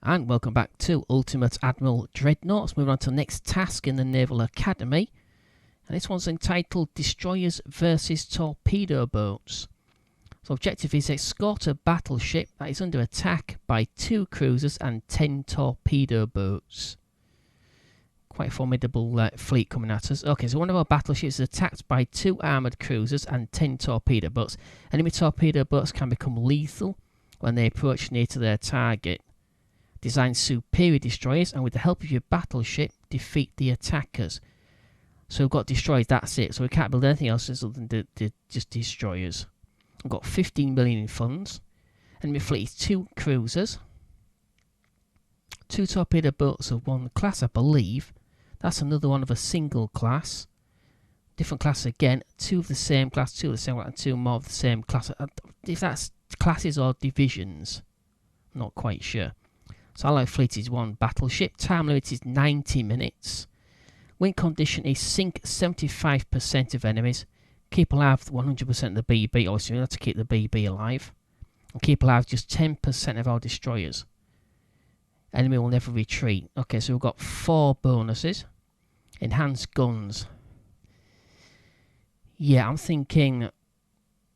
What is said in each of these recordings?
And welcome back to Ultimate Admiral Dreadnoughts. Moving on to the next task in the Naval Academy. And this one's entitled Destroyers versus Torpedo Boats. So objective is escort a battleship that is under attack by 2 cruisers and 10 torpedo boats. Quite a formidable fleet coming at us. Okay, so one of our battleships is attacked by 2 armoured cruisers and 10 torpedo boats. Enemy torpedo boats can become lethal when they approach near to their target. Design superior destroyers and with the help of your battleship, defeat the attackers. So we've got destroyers, that's it. So we can't build anything else other than just destroyers. We've got 15 million in funds. Enemy fleet is 2 cruisers. 2 torpedo boats of 1 class, I believe. That's another one of a single class. Different class again. 2 of the same class, 2 of the same class, and 2 more of the same class. If that's classes or divisions, I'm not quite sure. So Allied fleet is 1 battleship. Time limit is 90 minutes. Win condition is sink 75% of enemies. Keep alive 100% of the BB. Obviously, we have to keep the BB alive. And keep alive just 10% of our destroyers. Enemy will never retreat. Okay, so we've got 4 bonuses. Enhanced guns. Yeah, I'm thinking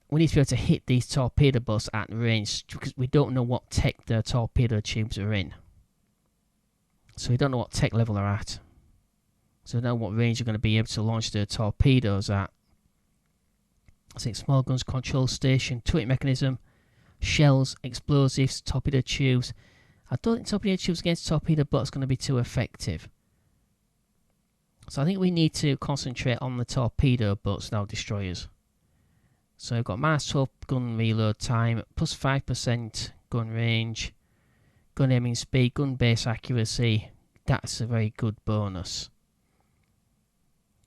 we need to be able to hit these torpedo boats at range because we don't know what tech the torpedo tubes are in. So we don't know what tech level they're at. So we don't know what range you're going to be able to launch the torpedoes at. I think small guns, control station, turret mechanism, shells, explosives, torpedo tubes. I don't think torpedo tubes against torpedo boats are going to be too effective. So I think we need to concentrate on the torpedo boats now, destroyers. So we've got -12 gun reload time, plus 5% gun range, gun aiming speed, gun base accuracy. That's a very good bonus.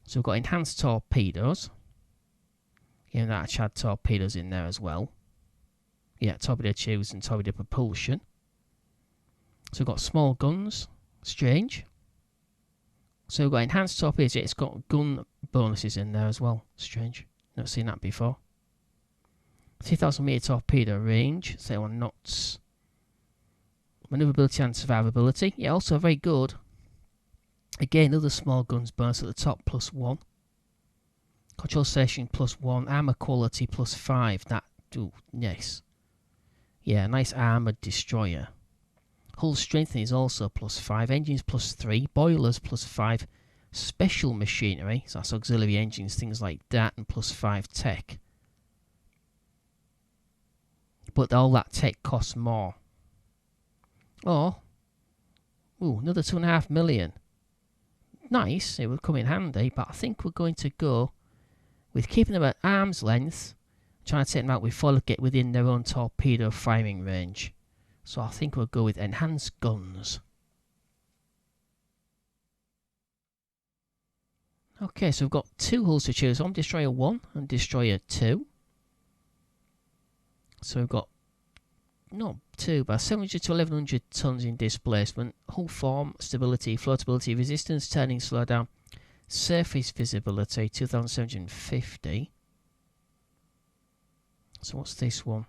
So we've got enhanced torpedoes. Yeah, that actually had torpedoes in there as well. Yeah, torpedo tubes and torpedo propulsion. So we've got small guns. Strange. So we've got enhanced torpedoes. Yeah, it's got gun bonuses in there as well. Strange. Not seen that before. 3,000 meter torpedo range, 31 knots. Maneuverability and survivability. Yeah, also very good. Again, another small guns bonus at the top, +1. Control station +1. Armor quality +5. That, ooh, yes. Yeah, nice armored destroyer. Hull strengthening is also +5. Engines +3. Boilers +5. Special machinery, so that's auxiliary engines, things like that, and +5 tech. But all that tech costs more. Oh. Ooh, another 2.5 million. Nice, it would come in handy, but I think we're going to go with keeping them at arm's length, trying to take them out before they get within their own torpedo firing range. So I think we'll go with enhanced guns. Okay, so we've got 2 hulls to choose from, Destroyer 1 and Destroyer 2. So we've got, not 2, but 700 to 1100 tons in displacement, hull form, stability, floatability, resistance, turning, slowdown, surface visibility, 2750. So what's this one?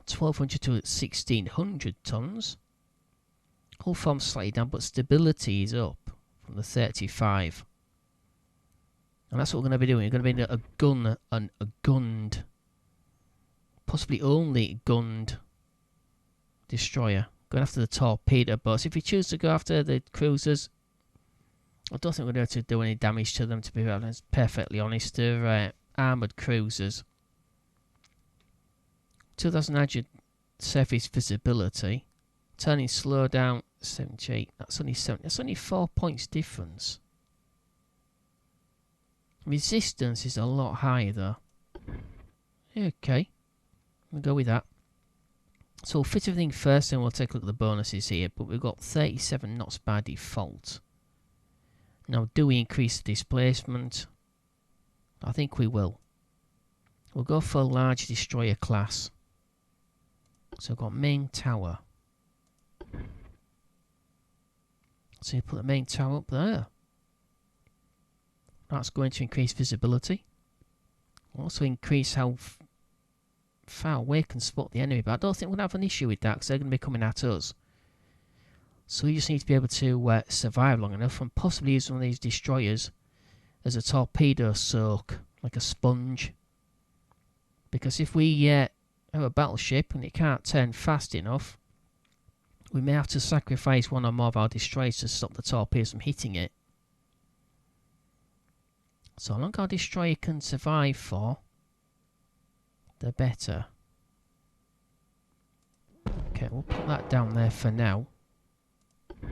1200 to 1600 tons. Hull form slightly down, but stability is up from the 35. And that's what we're going to be doing. We're going to be a gun and a gunned, possibly only gunned destroyer. Going after the torpedo boats. If you choose to go after the cruisers, I don't think we're going to do any damage to them, to be perfectly honest. They're armoured cruisers. 2,900 surface visibility. Turning slowdown 78. That's only 7. That's only 4 points difference. Resistance is a lot higher though. Okay. We'll go with that. So we'll fit everything first and we'll take a look at the bonuses here. But we've got 37 knots by default. Now do we increase the displacement? I think we will. We'll go for a large destroyer class. So we've got main tower. So you put the main tower up there. That's going to increase visibility. Also increase how far away can spot the enemy, but I don't think we'll have an issue with that because they're going to be coming at us. So we just need to be able to survive long enough and possibly use one of these destroyers as a torpedo soak, like a sponge. Because if we have a battleship and it can't turn fast enough, we may have to sacrifice one or more of our destroyers to stop the torpedoes from hitting it. So how long our destroyer can survive for, the better. Okay, we'll put that down there for now. We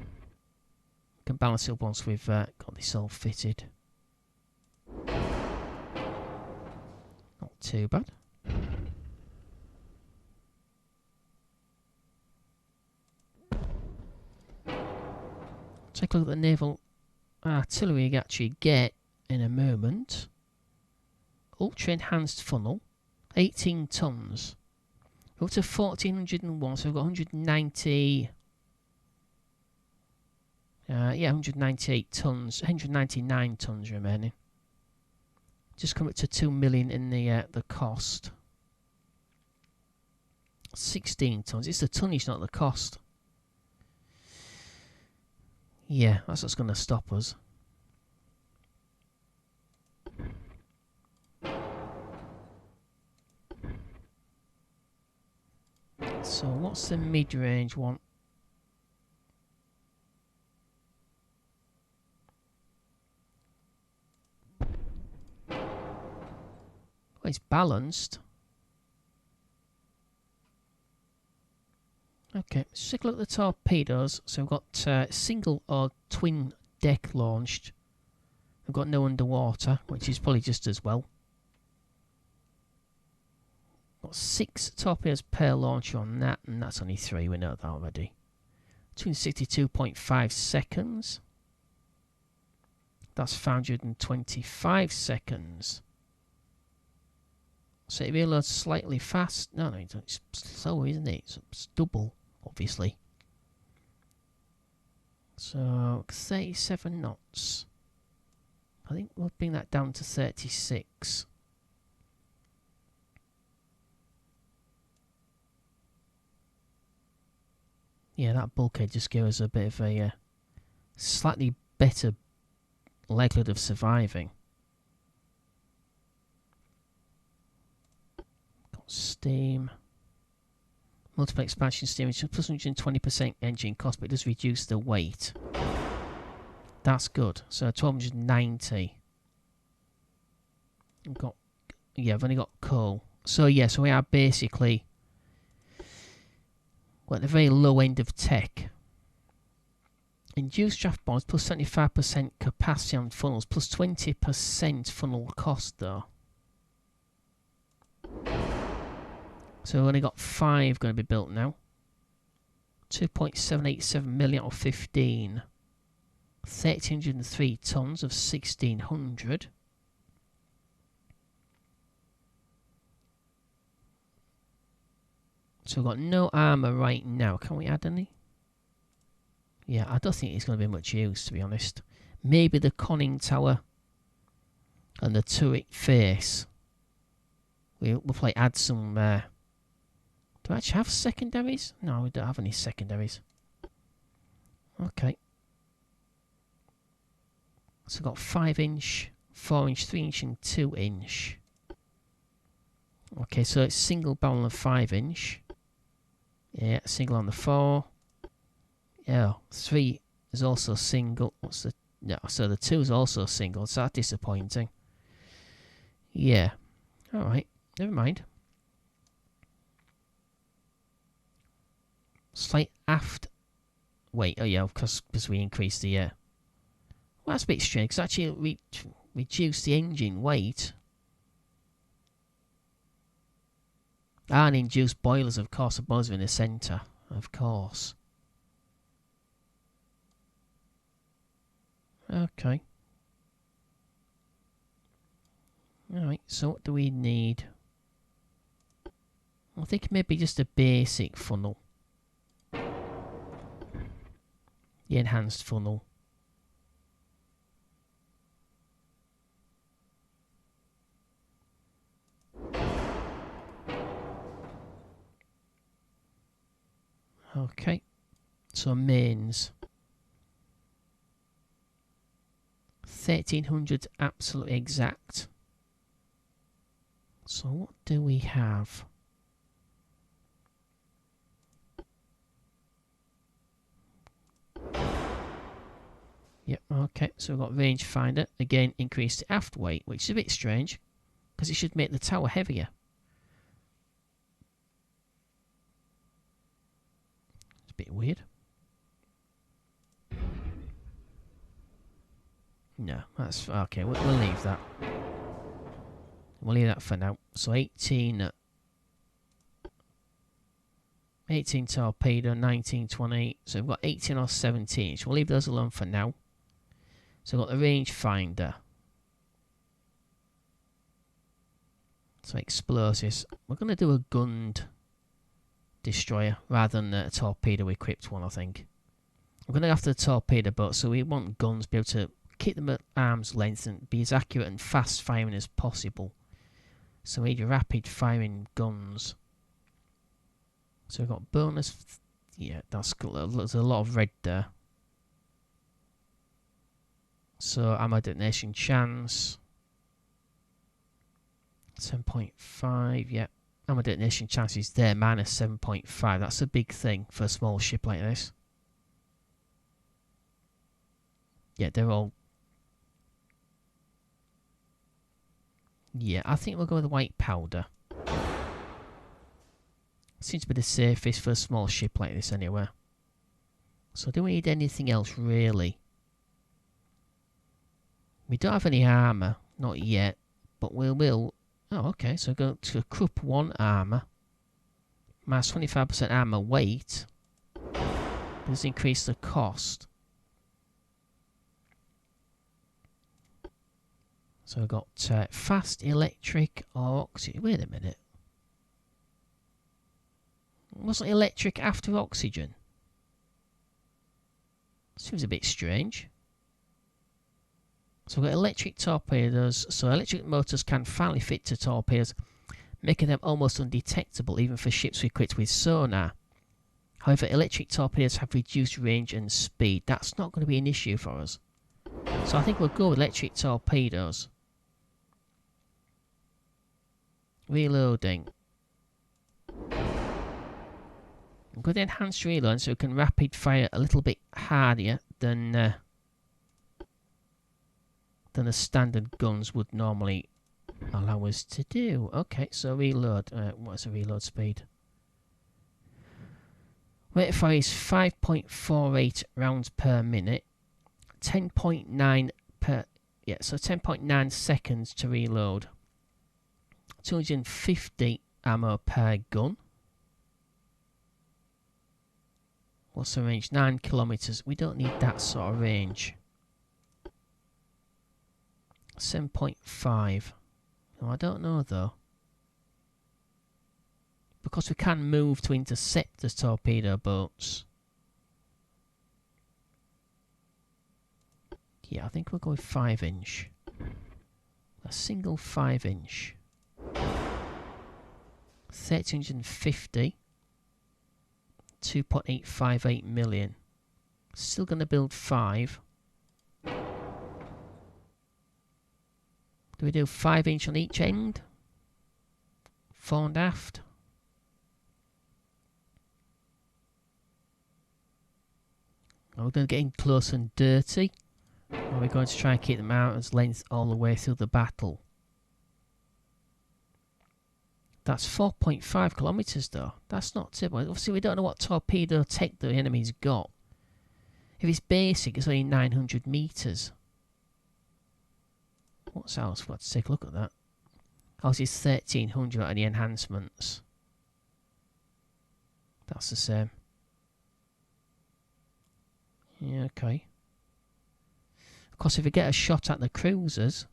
can balance it once we've got this all fitted. Not too bad. Take a look at the naval artillery you actually get in a moment. Ultra enhanced funnel, 18 tons. We're up to 1401, so we've got 190. 198 tons, 199 tons remaining. Just come up to 2 million in the cost. 16 tons. It's the tonnage, not the cost. Yeah, that's what's going to stop us. So what's the mid-range one? Well, it's balanced. Okay, let's take a look at the torpedoes. So we've got single or twin deck launched. We've got no underwater, which is probably just as well. Got 6 torpedoes per launcher on that, and that's only 3, we know that already. 262.5 seconds. That's 525 seconds. So it reloads slightly fast. No, it's slower, isn't it? It's double, obviously. So 37 knots. I think we'll bring that down to 36. Yeah, that bulkhead just gave us a bit of a slightly better likelihood of surviving. Got steam. Multiple expansion steam, which is plus 120% engine cost, but it does reduce the weight. That's good. So 1290. I've only got coal. So yeah, so we are basically at the very low end of tech. Induced draft bombs plus 75% capacity on funnels, plus 20% funnel cost though. So we've only got 5 going to be built now. 2.787 million of 15. 1,303 tons of 1,600. So we've got no armour right now. Can we add any? Yeah, I don't think it's going to be much use, to be honest. Maybe the conning tower and the turret face. We'll probably add some... do I actually have secondaries? No, we don't have any secondaries. Okay. So we've got 5-inch, 4-inch, 3-inch and 2-inch. Okay, so it's single barrel of 5-inch. Yeah, single on the 4. Yeah, 3 is also single. What's the... No, so the 2 is also single. So that's disappointing. Yeah. Alright, never mind. Slight aft weight. Oh yeah, because we increased the... Well, that's a bit strange, because actually we reduced the engine weight. And induced boilers, of course. The boilers are in the centre, of course. Okay. Alright, so what do we need? I think maybe just a basic funnel. The enhanced funnel. Okay. So mains. 1300 absolutely exact. So what do we have? Yep, okay, so we've got rangefinder. Again, increase the aft weight, which is a bit strange, because it should make the tower heavier. It's a bit weird. No, that's okay. We'll leave that. We'll leave that for now. So 18 torpedo, 19, 20. So we've got 18 or 17. So we'll leave those alone for now. So we've got the rangefinder. So explosives. We're going to do a gunned destroyer rather than a torpedo equipped one, I think. We're going to go after the torpedo boat, so we want guns, be able to keep them at arm's length and be as accurate and fast firing as possible. So we need rapid firing guns. So we've got bonus. Yeah, that's cool. There's a lot of red there. So ammo detonation chance. 7.5, yeah. Ammo detonation chance is there, minus 7.5. That's a big thing for a small ship like this. Yeah, they're all... Yeah, I think we'll go with the white powder. Seems to be the safest for a small ship like this anyway. So do we need anything else really? We don't have any armour, not yet, but we will. Oh, okay, so go to Krupp 1 armour. Minus 25% armour weight. Does increase the cost. So we've got fast electric or oxygen. Wait a minute. Wasn't electric after oxygen? Seems a bit strange. So we've got electric torpedoes. So electric motors can finally fit to torpedoes, making them almost undetectable even for ships equipped with sonar. However, electric torpedoes have reduced range and speed. That's not going to be an issue for us. So I think we'll go with electric torpedoes. Reloading. We've got the enhanced reload so we can rapid fire a little bit harder than the standard guns would normally allow us to do. Okay, so reload. What's the reload speed? Rate of fire is 5.48 rounds per minute. 10.9 per... Yeah, so 10.9 seconds to reload. 250 ammo per gun. What's the range? 9 kilometers. We don't need that sort of range. 7.5. Oh, I don't know though. Because we can move to intercept the torpedo boats. Yeah, I think we'll go with 5-inch. A single 5-inch. 1350. 2.858 million. Still going to build 5. Do we do 5-inch on each end? Fore and aft? Are we going to get in close and dirty? Or are we going to try and keep them out as length all the way through the battle? That's 4.5 kilometers though. That's not typical. Obviously we don't know what torpedo tech the enemy's got. If it's basic, it's only 900 meters. What's else? Let's take a look at that. Ours is 1300 out of the enhancements. That's the same. Yeah, okay. Of course, if we get a shot at the cruisers,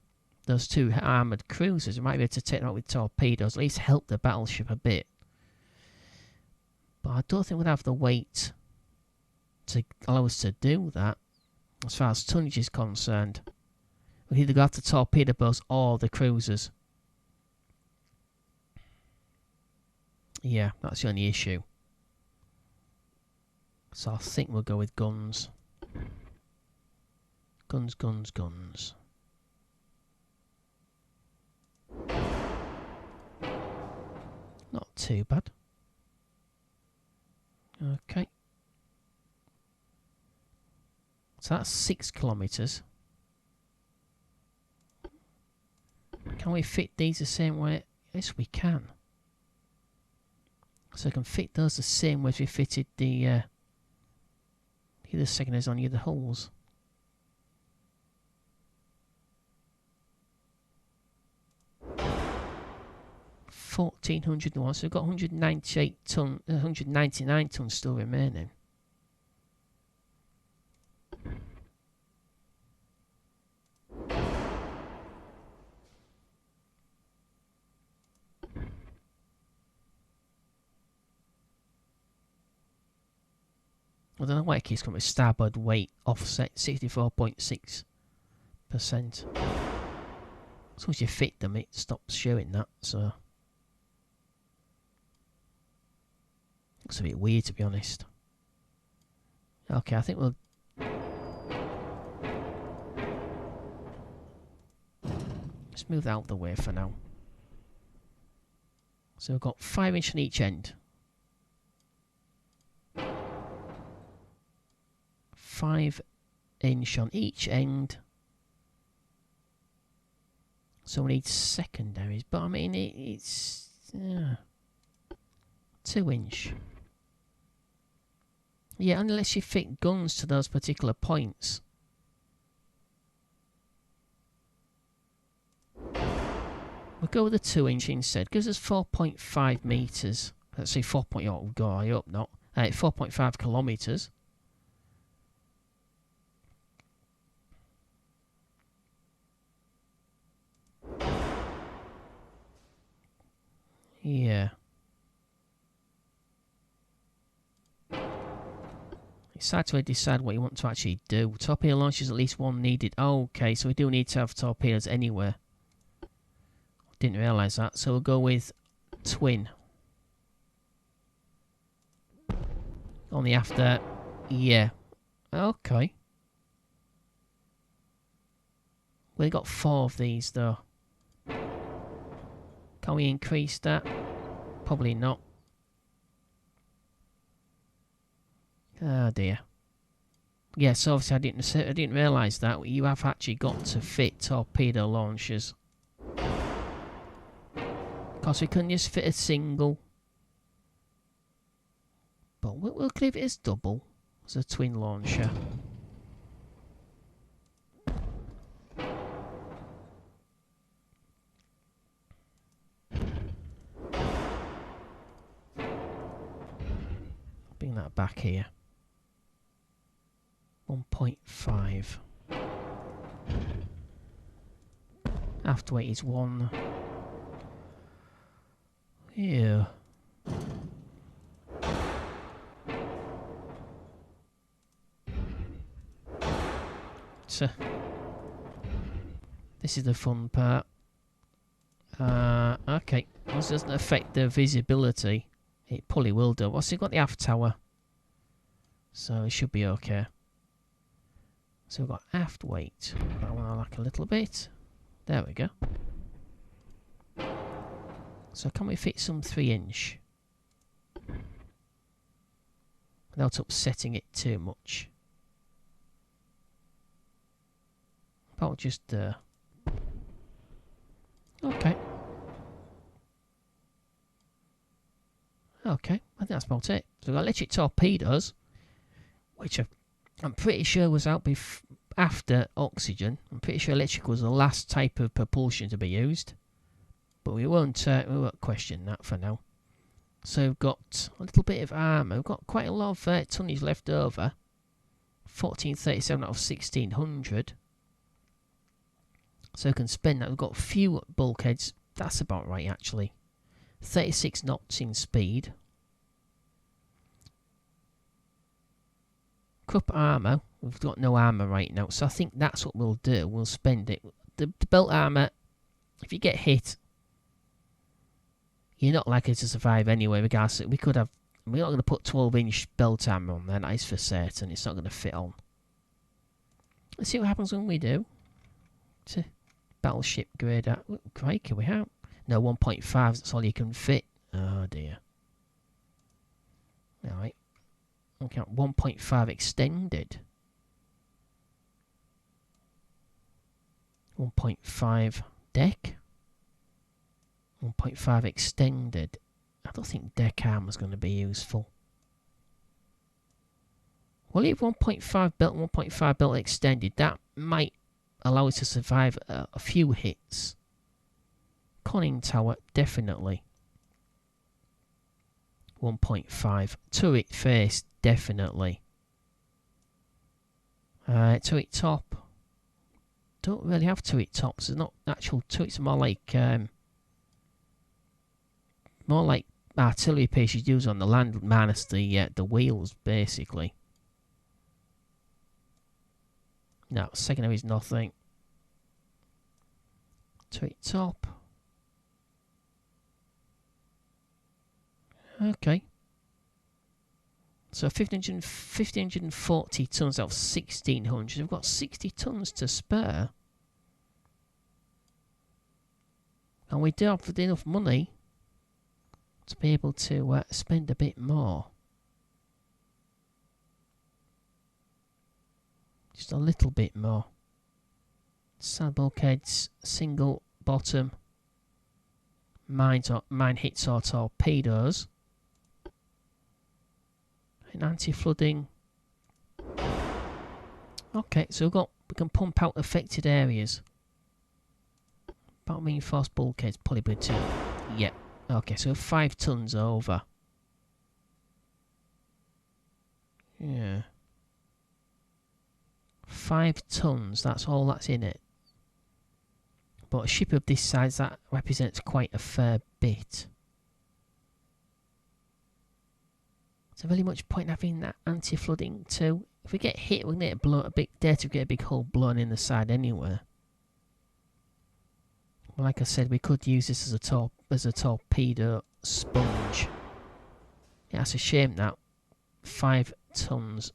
those 2 armoured cruisers, we might be able to take them out with torpedoes, at least help the battleship a bit. But I don't think we'd have the weight to allow us to do that, as far as tonnage is concerned. We'd either go after torpedo boats or the cruisers. Yeah, that's the only issue. So I think we'll go with guns. Guns, guns, guns. Not too bad. Okay. So that's 6 kilometres. Can we fit these the same way? Yes, we can. So I can fit those the same way as we fitted the other seconders on the other hulls. $1,401. So we've got 199 tons still remaining. I don't know why it keeps coming with starboard weight offset 64.6%. As soon as you fit them, it stops showing that. So looks a bit weird, to be honest. Okay, I think we'll. Let's move that out of the way for now. So we've got 5 inch on each end. 5 inch on each end. So we need secondaries, but I mean it's 2 inch. Yeah, unless you fit guns to those particular points. We'll go with the 2 inch instead. Gives us 4.5 meters. Let's say 4. Oh god, I hope not. 4.5 kilometers. Yeah. It's hard to decide what you want to actually do. Torpedo launchers, at least one needed. Oh, okay, so we do need to have torpedoes anywhere. Didn't realise that. So we'll go with twin. Only after... Yeah. Okay. We've got 4 of these, though. Can we increase that? Probably not. Oh dear. Yes, obviously I didn't realise that. You have actually got to fit torpedo launchers. Because we couldn't just fit a single. But we'll leave it as double. As a twin launcher. Bring that back here. 1.5. Aft weight is 1. Yeah. So, this is the fun part. Okay. This doesn't affect the visibility. It probably will do. Also, you've got the aft tower. So it should be okay. So we've got aft weight. That one I like a little bit. There we go. So can we fit some 3 inch? Without upsetting it too much. About just there. Okay. Okay, I think that's about it. So we've got electric torpedoes, which I'm pretty sure was out after oxygen. I'm pretty sure electric was the last type of propulsion to be used. But we won't question that for now. So we've got a little bit of armour. We've got quite a lot of tonnage left over. 1437 out of 1600. So we can spend that. We've got a few bulkheads. That's about right, actually. 36 knots in speed. Krupp armour. We've got no armour right now. So I think that's what we'll do. We'll spend it. The belt armour, if you get hit, you're not likely to survive anyway, regardless. We could have We're not going to put 12-inch belt armour on there, that is for certain. It's not going to fit on. Let's see what happens when we do. To battleship grade out. Crikey, we have. No, 1.5, that's all you can fit. Oh dear. Alright. Okay, 1.5 extended. 1.5 deck. 1.5 extended. I don't think deck armor is going to be useful. We'll leave 1.5 belt, 1.5 belt extended. That might allow us to survive a few hits. Conning tower, definitely. 1.5. Turret face, definitely. Turret top. Don't really have turret tops. There's not actual turrets. More like artillery pieces used on the land, minus the wheels, basically. No, secondary is nothing. Turret top. Okay. So 1,540 tons out of 1,600. We've got 60 tons to spare. And we do have enough money to be able to spend a bit more. Just a little bit more. Sand bulkheads, single bottom. Mine hits or torpedoes. And anti-flooding. Okay, so we can pump out affected areas. Battle reinforced bulkheads, probably 2. Yep. Okay, so 5 tons over. Yeah. 5 tons, that's all that's in it. But a ship of this size, that represents quite a fair bit. Is there really much point having that anti-flooding too? If we get hit, we're going to get a big hole blown in the side anyway. Well, like I said, we could use this as a torpedo sponge. Yeah, it's a shame that 5 tons.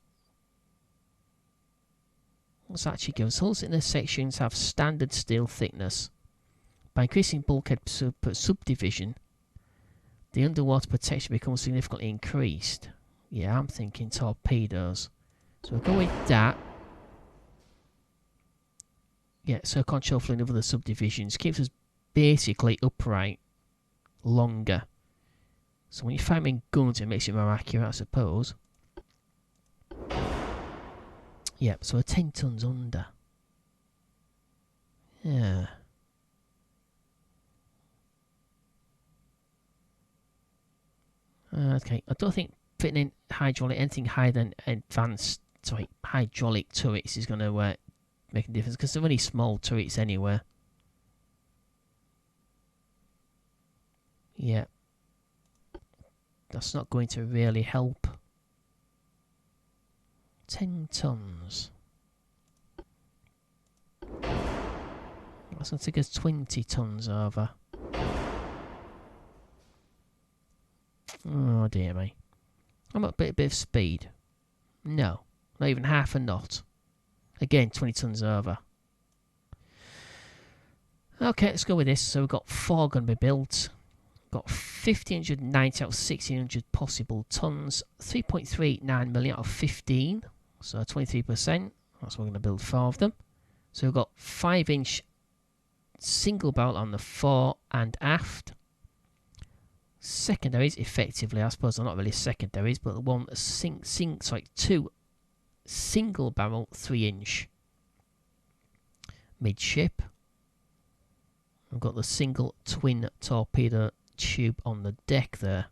What's that actually give us? Hulls in the sections have standard steel thickness. By increasing bulkhead subdivision, the underwater protection becomes significantly increased. Yeah, I'm thinking torpedoes. So we'll go with that. Yeah, so control fluid of other subdivisions keeps us basically upright longer. So when you're firing guns, it makes it more accurate, I suppose. Yep, so we're 10 tons under. Yeah. Okay, I don't think fitting in anything higher than hydraulic turrets is going to make a difference, because they're only small turrets anyway. Yeah. That's not going to really help. 10 tons. That's going to take us 20 tons over. Oh dear me. I'm at a bit of speed. No, not even half a knot. Again, 20 tons over. Okay, let's go with this. So we've got 4 going to be built. Got 1,590 out of 1,600 possible tons. 3.39 million out of 15. So 23%. That's what we're going to build 4 of them. So we've got 5-inch single barrel on the fore and aft. Secondaries, effectively, I suppose they're not really secondaries, but the one 2 single barrel 3-inch midship. We've got the single twin torpedo tube on the deck there.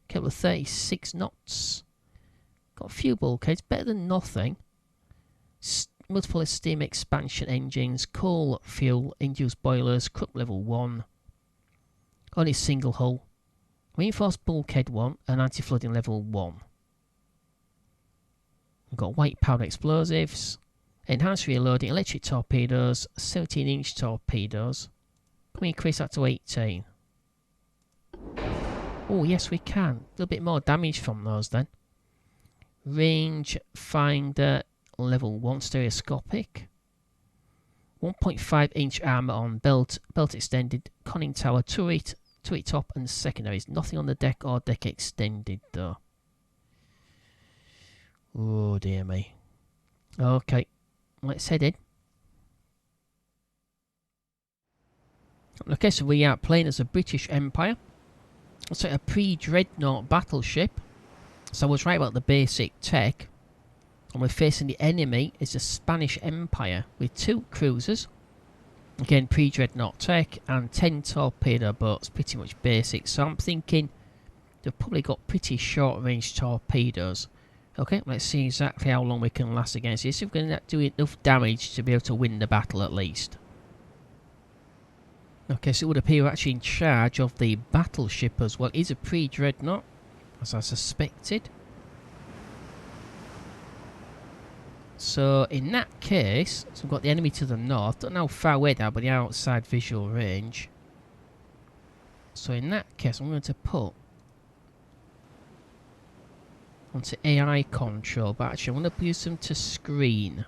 Couple of 36 knots. Got a few bulkheads, better than nothing. Multiple steam expansion engines, coal fuel, induced boilers, Krupp level 1. Only single hull. Reinforced bulkhead 1 and anti-flooding level 1. We've got white powder explosives. Enhanced reloading, electric torpedoes, 17-inch torpedoes. Can we increase that to 18? Oh, yes, we can. A little bit more damage from those then. Range finder level 1 stereoscopic. 1.5 inch armor on belt extended, conning tower, turret top and secondaries. Nothing on the deck or deck extended though. Oh dear me. Okay, let's head in. Okay, so we are playing as a British Empire. It's a pre-Dreadnought battleship. So I was right about the basic tech. And we're facing the enemy is a Spanish Empire with 2 cruisers. Again, pre-Dreadnought tech and 10 torpedo boats, pretty much basic. So I'm thinking they've probably got pretty short-range torpedoes. Okay, let's see exactly how long we can last against this. If we're going to do enough damage to be able to win the battle at least. Okay, so it would appear we're actually in charge of the battleship as well. It is a pre-Dreadnought, as I suspected. So in that case, so we've got the enemy to the north. Don't know how far away they are, but they're outside visual range. So in that case, I'm going to put onto AI control, but actually I'm going to use them to screen.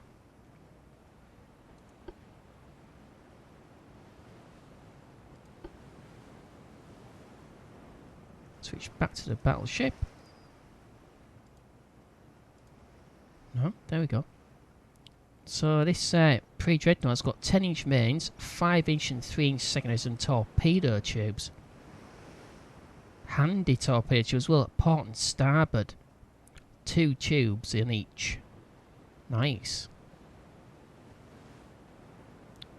Switch back to the battleship. No, there we go. So this pre-Dreadnought's got 10-inch mains, 5-inch and 3-inch secondaries and torpedo tubes. Handy torpedo tubes as well at port and starboard. 2 tubes in each. Nice.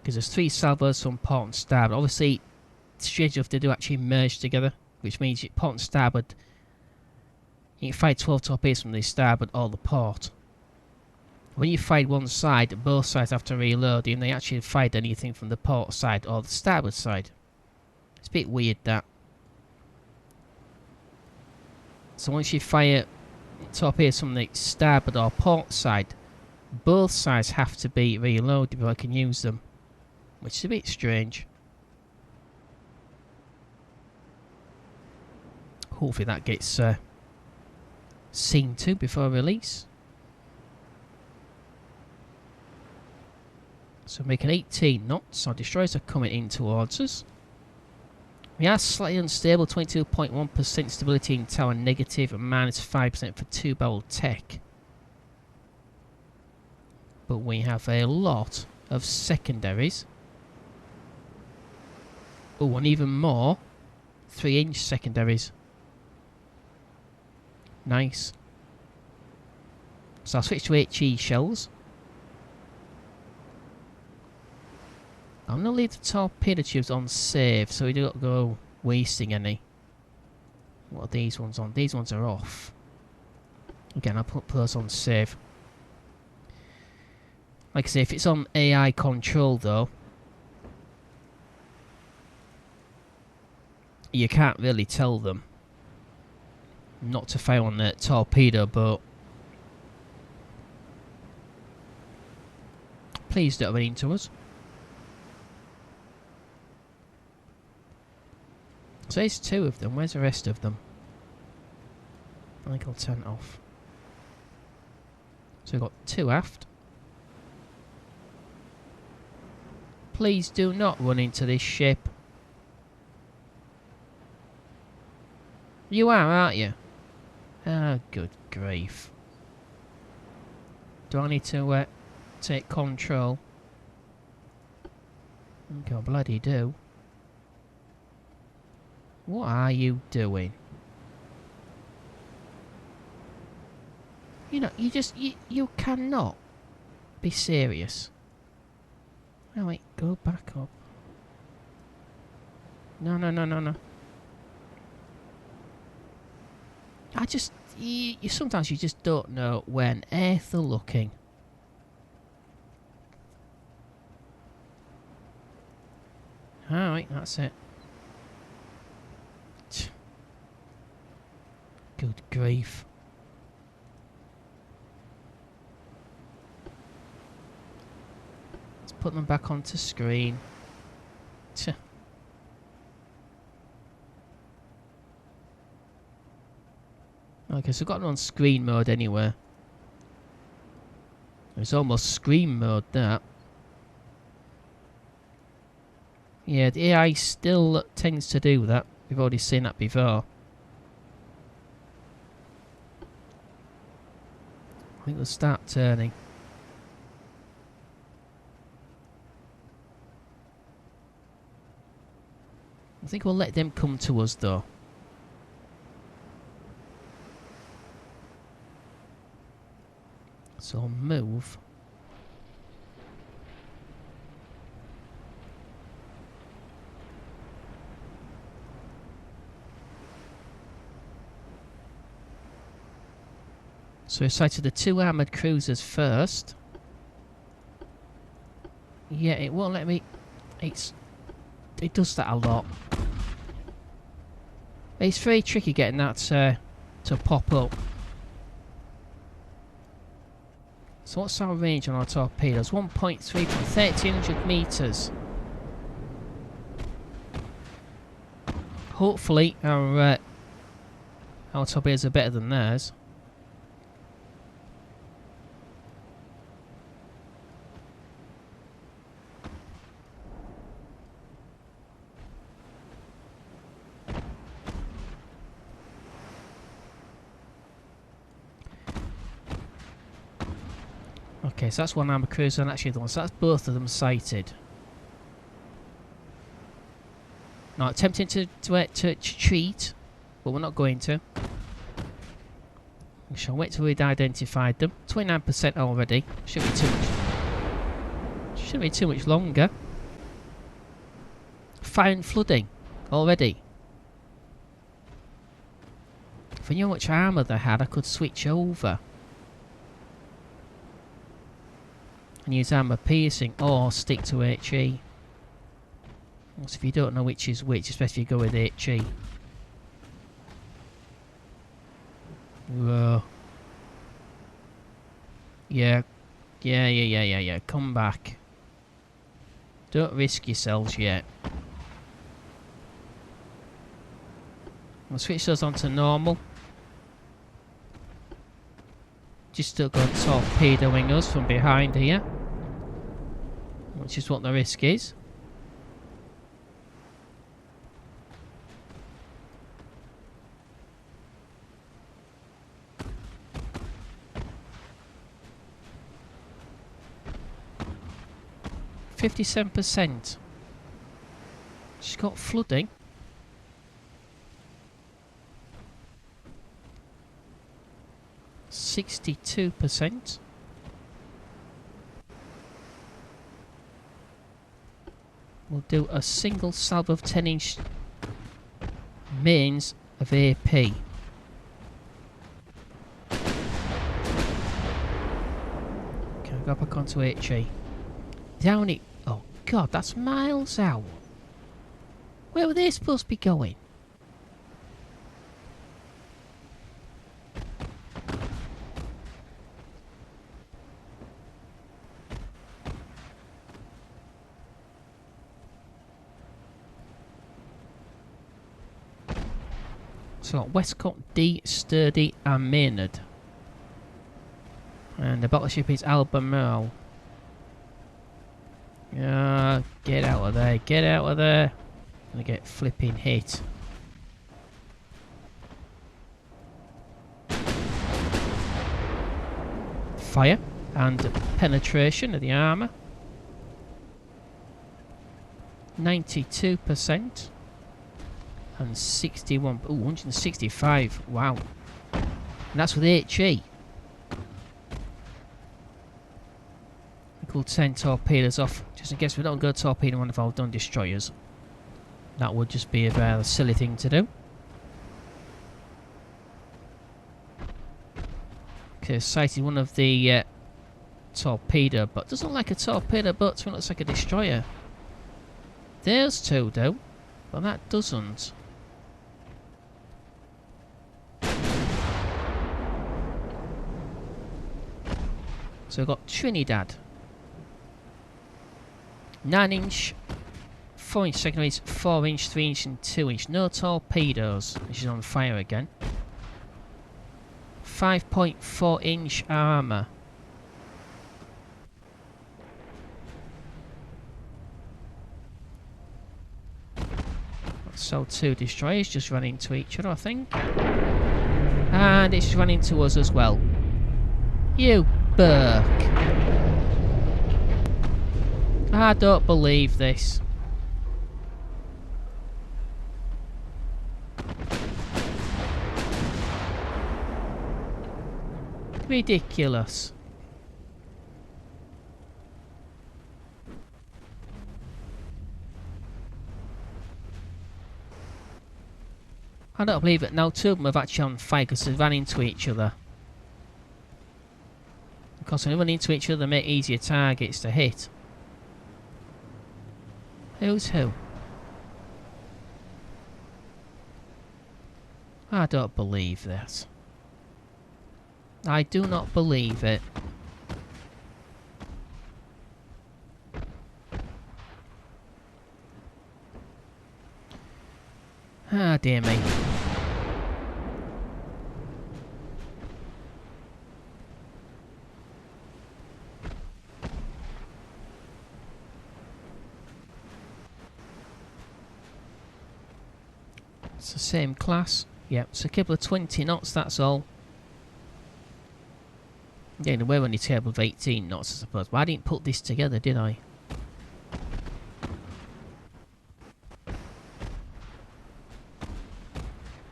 Because there's 3 salvos from port and starboard. Obviously, strange enough, they do actually merge together, which means port and starboard, you can fire 12 torpedoes from the starboard or the port. When you fire one side, both sides have to reload, and they actually fired anything from the port side or the starboard side. It's a bit weird that. So once you fire torpedoes from the starboard or port side, both sides have to be reloaded before I can use them, which is a bit strange. Hopefully that gets seen to before release. So making 18 knots. Our destroyers are coming in towards us. We are slightly unstable, 22.1% stability in tower negative and minus 5% for 2-barrel tech. But we have a lot of secondaries. Oh, and even more 3-inch secondaries. Nice. So I'll switch to HE shells. I'm going to leave the torpedo tubes on save so we don't go wasting any. What are these ones on? These ones are off. Again, I'll put those on save. Like I say, if it's on AI control though, you can't really tell them not to fire on the torpedo boat. Please don't run into us. So there's 2 of them. Where's the rest of them? I think I'll turn it off. So we've got 2 aft. Please do not run into this ship. You are, aren't you? Ah, good grief. Do I need to take control? I think I bloody do. What are you doing? You know, you cannot be serious. Oh wait, go back up. No. Sometimes you just don't know when earth they're looking. Alright, that's it. Good grief. Let's put them back onto screen. Okay, so I've got it on screen mode anyway. It's almost screen mode, that. Yeah, the AI still tends to do that. We've already seen that before. I think we'll start turning. I think we'll let them come to us though. So I'll move. So we sighted the 2 armoured cruisers first. Yeah, it won't let me... It does that a lot. It's very tricky getting that to pop up. So what's our range on our torpedoes? 1.3 from 1300 metres. Hopefully our torpedoes are better than theirs. Okay, so that's one armoured cruiser and actually the one. So that's both of them sighted. Now, attempting to retreat, but we're not going to. We shall wait till we've identified them. 29% already. Shouldn't be too much longer. Fire and flooding already. If I knew how much armour they had, I could switch over. And use armour piercing or stick to HE. So if you don't know which is which, especially if you go with HE. Whoa. Yeah. Come back. Don't risk yourselves yet. We'll switch those on to normal. Just still got torpedoing us from behind here. Which is what the risk is. %. She's got flooding. %. We'll do a single salvo of 10-inch mains of AP. Okay, I'll go back onto HE. Down it. Oh god, that's miles out. Where were they supposed to be going? So Westcott, D, Sturdy and Maynard. And the battleship is Admiral. Get out of there, get out of there. Gonna get flipping hit. Fire and penetration of the armour. 92%. And 61, ooh, 165, wow. And that's with HE. We'll 10 torpedoes off, just in case we don't go torpedo one of our done destroyers. That would just be a rather silly thing to do. Okay, sighted one of the torpedo, but doesn't look like a torpedo boat, so it looks like a destroyer. There's two though, but that doesn't. So we've got Trinidad. 9-inch, 4-inch secondaries, 4-inch, 3-inch and 2-inch. No torpedoes. Which is on fire again. 5.4-inch armour. So 2 destroyers just ran into each other, I think. And it's run into us as well. You Burke. I don't believe this. Ridiculous. I don't believe it. Now 2 of them have actually on fire because they ran into each other. Because when they run into each other, they make easier targets to hit. Who's who? I don't believe this. I do not believe it. Ah, dear me. It's the same class. Yep, it's a couple of 20 knots, that's all. Yeah, we're only table of 18 knots, I suppose. But I didn't put this together, did I?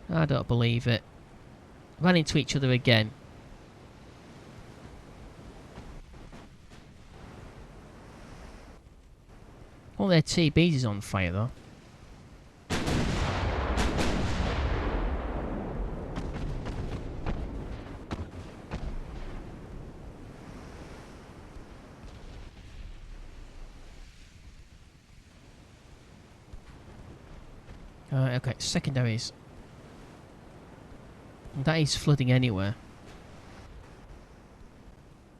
I don't believe it. Ran into each other again. All their TBs is on fire, though. Okay, secondaries. That is flooding anywhere.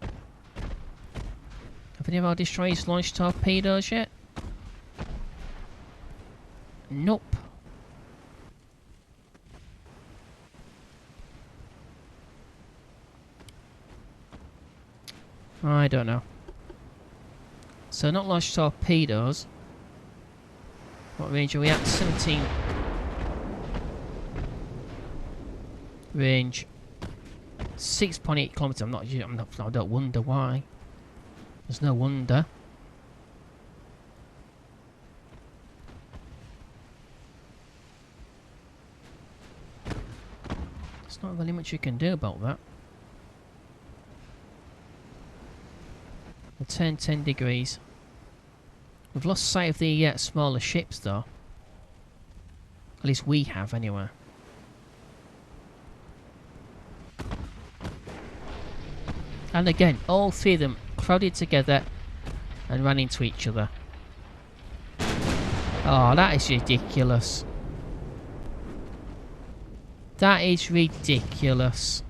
Have any of our destroyers launched torpedoes yet? Nope. I don't know. So not launched torpedoes. What range are we at? 17. Range 6.8 kilometers. I don't wonder why. There's no wonder. There's not really much you can do about that. We'll turn 10 degrees. We've lost sight of the smaller ships, though. At least we have, anyway. And again, all 3 of them crowded together and ran into each other. Oh, that is ridiculous. That is ridiculous.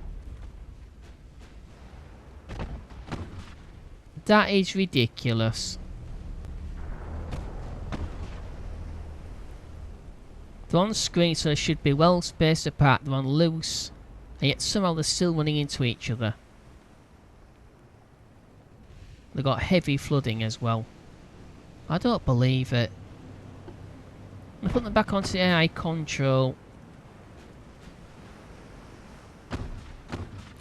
That is ridiculous. They're on screen, so they should be well spaced apart. They're on loose, and yet somehow they're still running into each other. They've got heavy flooding as well. I don't believe it. I'm putting them back onto the AI control.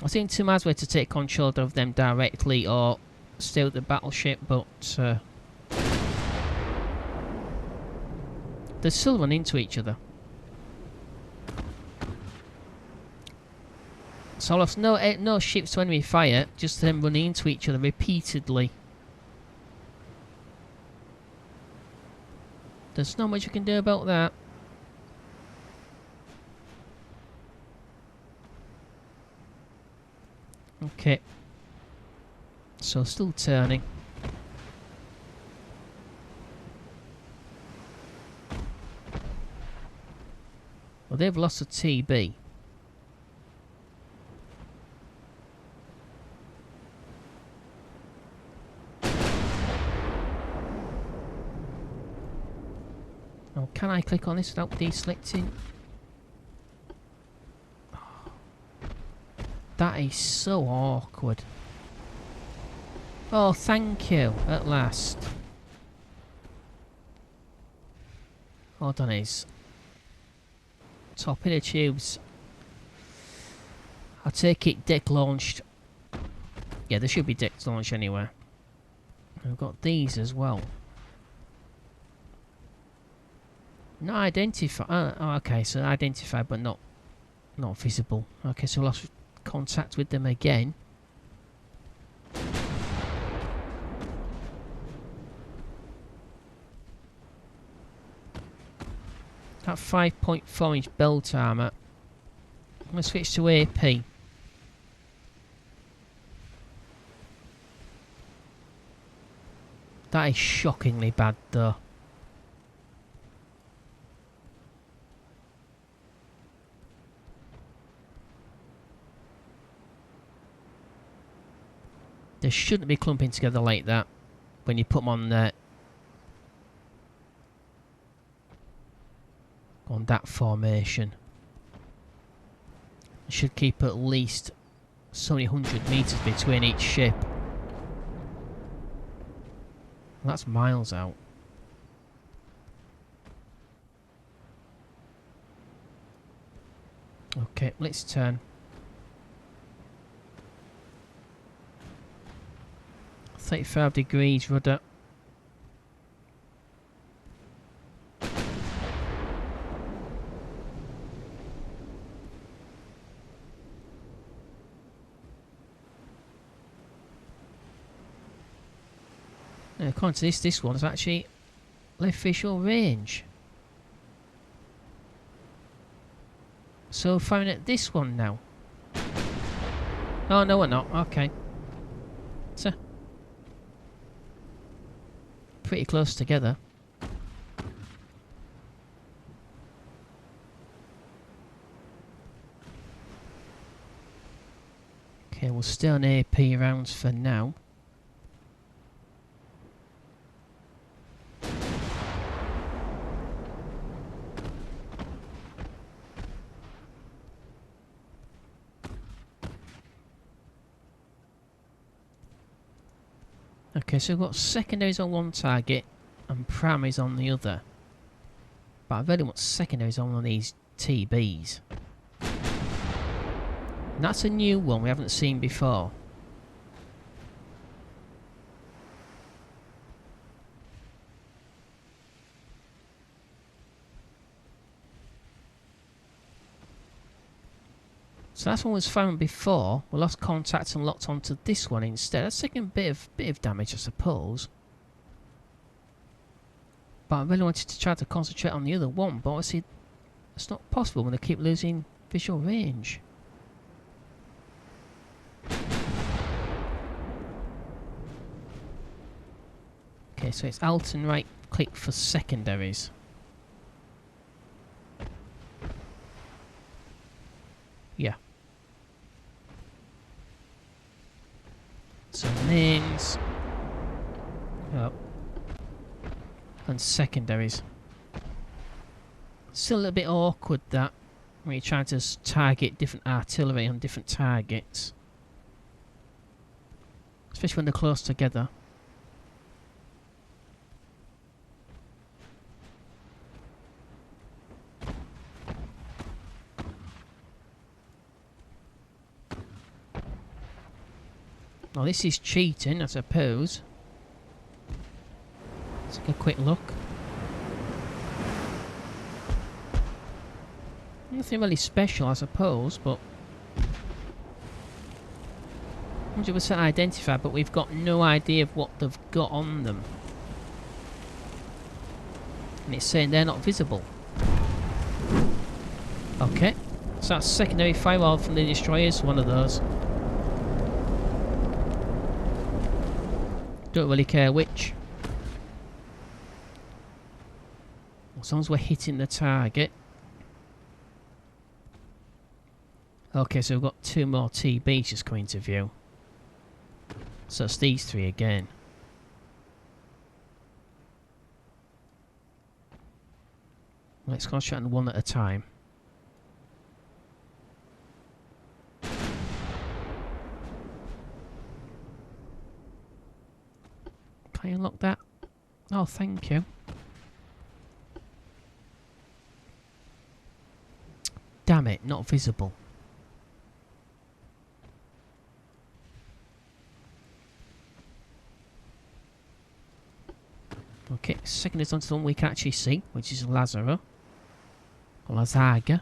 I think two ways to take control of them directly or stay with the battleship, but they still run into each other. So I lost no ships to enemy fire, just them running into each other repeatedly. There's not much you can do about that. Okay. So still turning. Well, they've lost a TB. Oh, can I click on this without deselecting? That is so awkward. Oh, thank you, at last. Hold on, is torpedo tubes. I take it deck launched. Yeah, there should be deck launched anywhere. We've got these as well. Not identified. Oh, okay, so identified but not visible. Okay, so we lost contact with them again. That 5.4-inch belt armour. I'm going to switch to AP. That is shockingly bad though. They shouldn't be clumping together like that when you put them on there. On that formation. You should keep at least so many 100 metres between each ship. That's miles out. Okay, let's turn. 35 degrees rudder. Now, according to this one is actually left visual range. So firing at this one now. Oh no, we're not. Okay. So pretty close together. Okay, we'll stay on AP rounds for now. Okay, so we've got secondaries on one target and primaries on the other. But I really want secondaries on one of these TBs. And that's a new one we haven't seen before. So that's one was found before. We lost contact and locked onto this one instead. That's taking a bit of damage, I suppose. But I really wanted to try to concentrate on the other one, but obviously it's not possible when they keep losing visual range. Okay, so it's Alt and right click for secondaries. Yeah. So mains. Oh. And secondaries. Still a little bit awkward that when you're trying to target different artillery on different targets. Especially when they're close together. Now this is cheating, I suppose. Let's take a quick look. Nothing really special, I suppose, but 100% identified, but we've got no idea of what they've got on them. And it's saying they're not visible. Okay, so that's secondary firewall from the destroyers, one of those. Don't really care which. As long as we're hitting the target. Okay, so we've got two more TBs just coming into view. So it's these three again. Let's concentrate on one at a time. unlock that? Oh, thank you. Damn it, not visible. Okay, second is onto the one we can actually see, which is Lazaro. Or Lazaga.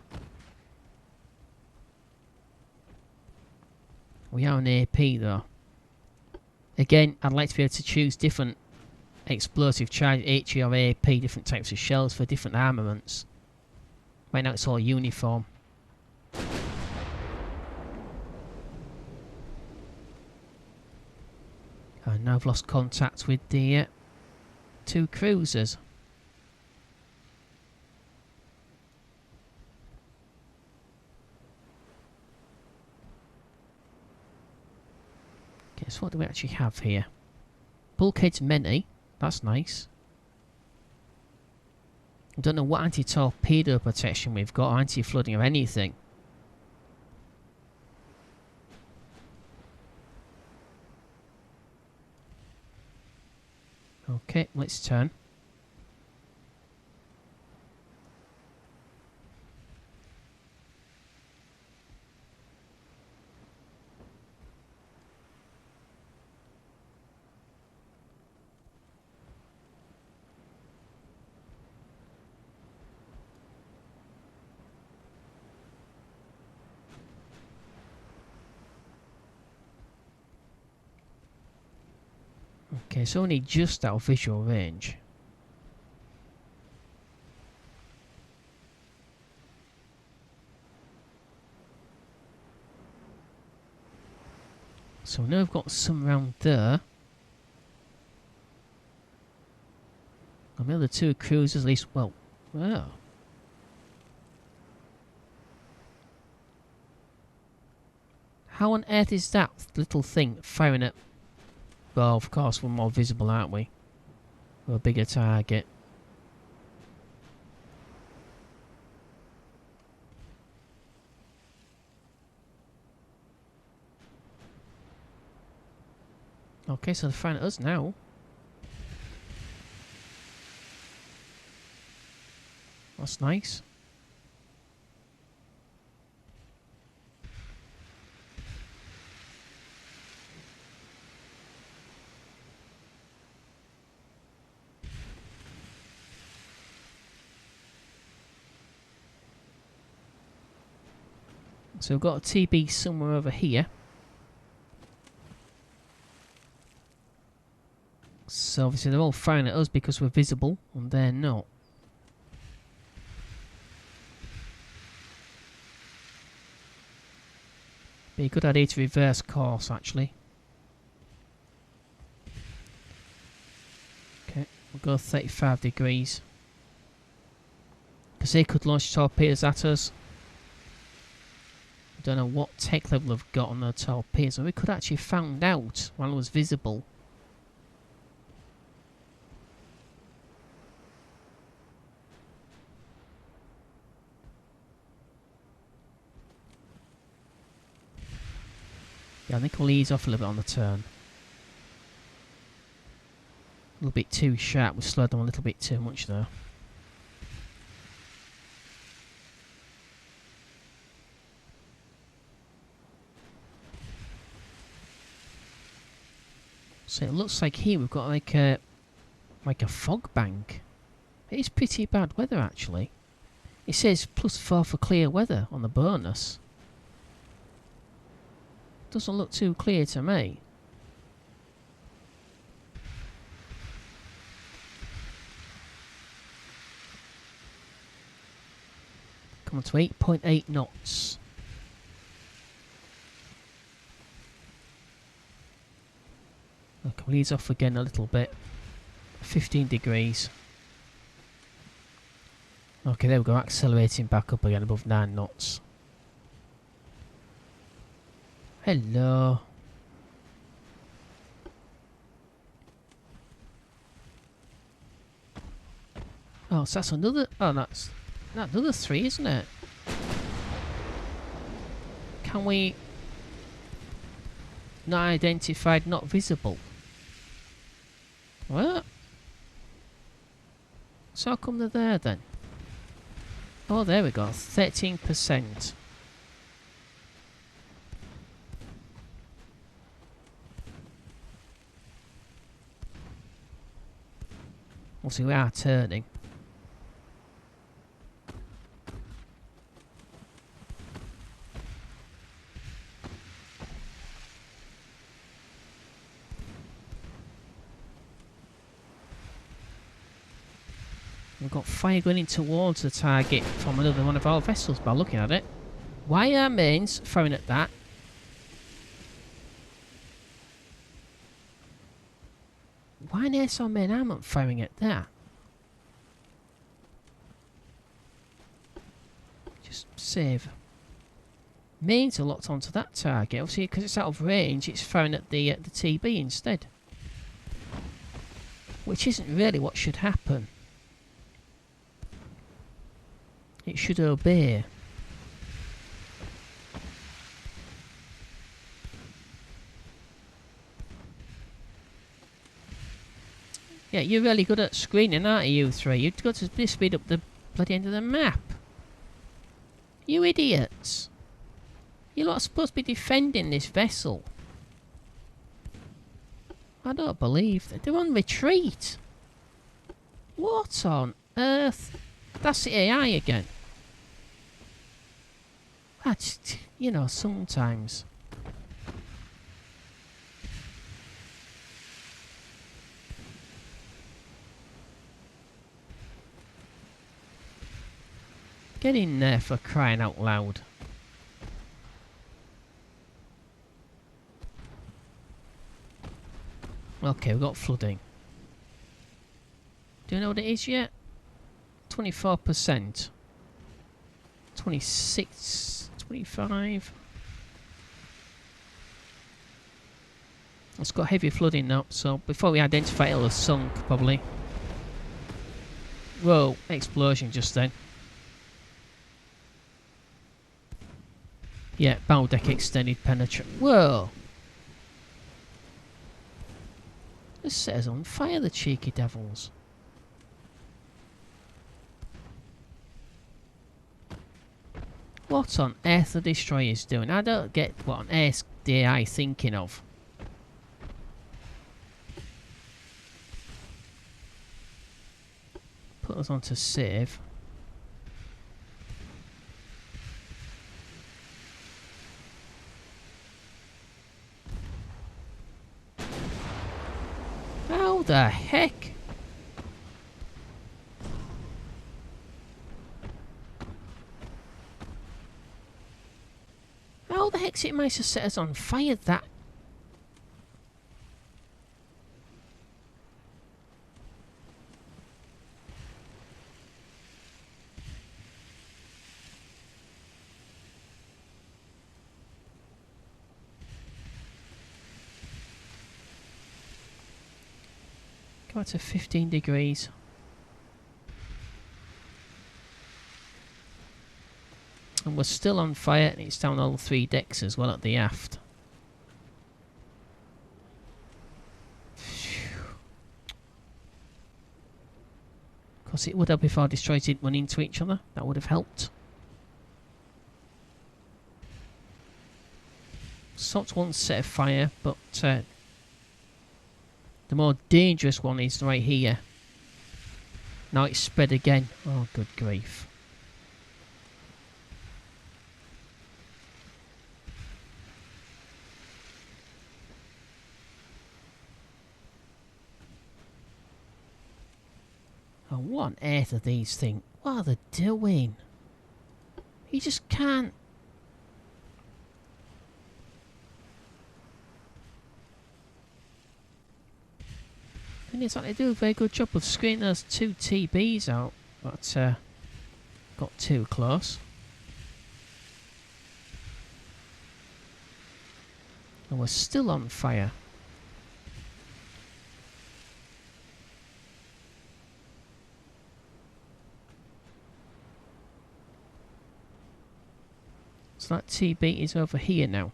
We are an AP though. Again, I'd like to be able to choose different explosive charge, HE or AP, different types of shells for different armaments. Right now it's all uniform. And now I've lost contact with the two cruisers. Okay, so what do we actually have here? Bulkheads many. That's nice. I don't know what anti-torpedo protection we've got, or anti-flooding or anything. Okay, let's turn. Okay, it's only just out of visual range. So now I've got some around there. And the other two cruisers at least, well, wow. How on earth is that little thing firing at... Well, of course, we're more visible, aren't we? We're a bigger target. Okay, so they're firing at us now. That's nice. So we've got a TB somewhere over here. So obviously they're all firing at us because we're visible, and they're not. Be a good idea to reverse course, actually. Okay, we'll go 35 degrees. Because they could launch torpedoes at us. Don't know what tech level they've got on their torpedoes. We could actually found out while it was visible. Yeah, I think I'll ease off a little bit on the turn. A little bit too sharp. We slowed them a little bit too much though. So it looks like here we've got like a fog bank. It is pretty bad weather actually. It says +4 for clear weather on the bonus. Doesn't look too clear to me. Come on to 8.8 knots. Okay, we'll ease off again a little bit. 15 degrees. Okay, there we go, accelerating back up again above 9 knots. Hello. Oh, so that's another... Oh, that's another 3, isn't it? Can we... Not identified, not visible. What? So how come they're there then? Oh, there we go. 13%. We'll see, we are turning. We've got fire going in towards the target from another one of our vessels by looking at it. Why are mains firing at that? Why on earth are main armament firing at that? Just save. Mains are locked onto that target. Obviously, because it's out of range, it's firing at the TB instead. Which isn't really what should happen. It should obey. Yeah, you're really good at screening, aren't you, you three? You've got to speed up the bloody end of the map. You idiots. You're not supposed to be defending this vessel. I don't believe that. They're on retreat. What on earth? That's the AI again. That's, you know, sometimes. Get in there for crying out loud. Okay, we've got flooding. Do you know what it is yet? 24%. 26, 25. It's got heavy flooding now, so before we identify it, it'll have sunk probably. Whoa, explosion just then. Yeah, bow deck extended penetrate. Whoa! This set us on fire, the cheeky devils. What on earth the destroyers doing? I don't get what on earth the AI thinking of. Put us on to save. How the heck? How the heck's it managed to set us on fire that? Go out to 15 degrees. And we're still on fire, and it's down all 3 decks as well at the aft. Of course, it would help if our destroyers didn't run into each other. That would have helped. Stopped one set of fire, but the more dangerous one is right here. Now it's spread again. Oh, good grief. Oh, what on earth are these things? What are they doing? You just can't. And it's like they do a very good job of screening those 2 TBs out, but got too close. And we're still on fire. So that TB is over here now.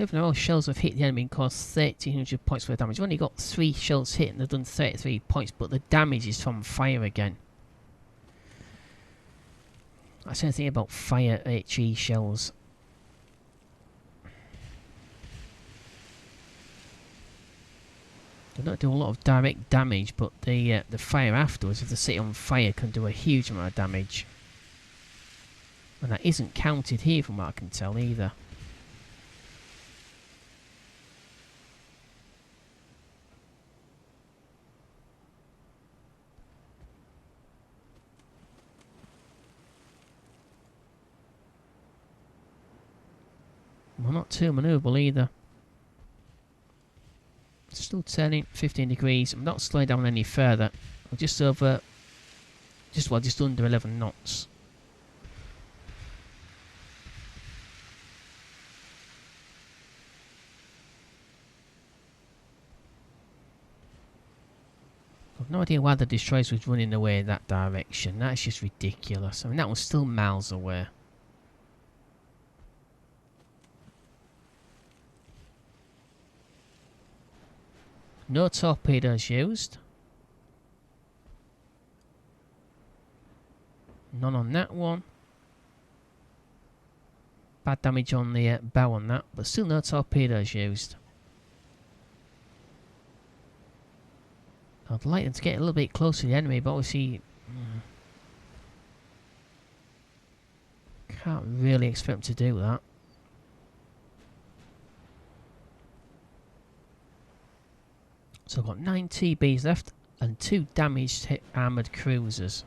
11 of our shells have hit the enemy and caused 1,300 points worth of damage. We've only got 3 shells hit and they've done 33 points, but the damage is from fire again. I say anything about fire HE shells. They don't do a lot of direct damage, but the fire afterwards, if they sit on fire, can do a huge amount of damage. And that isn't counted here from what I can tell either. Well, not too manoeuvrable either. Still turning 15 degrees. I'm not slowing down any further. I'm just over, just under 11 knots. I've no idea why the destroyers was running away in that direction. That's just ridiculous. I mean, that was still miles away. No torpedoes used. None on that one. Bad damage on the bow on that, but still no torpedoes used. I'd like them to get a little bit closer to the enemy, but obviously can't really expect them to do that. So I've got 9 TBs left and 2 damaged armoured cruisers.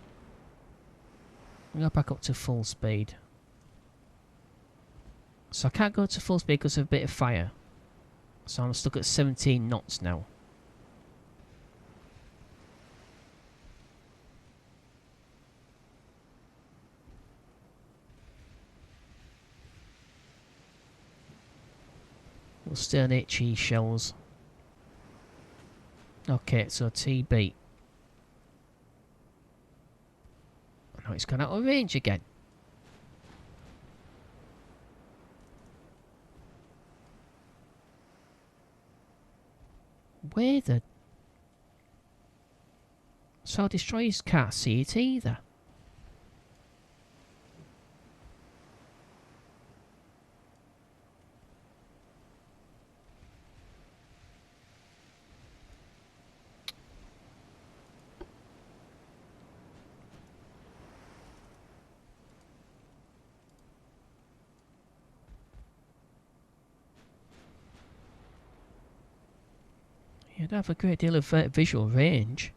I'm going to go back up to full speed. So I can't go to full speed because of a bit of fire. So I'm stuck at 17 knots now. We'll stay on HE shells. Okay, so TB. Now it's gone out of range again. Where the... So our destroyers can't see it either. You'd have a great deal of visual range.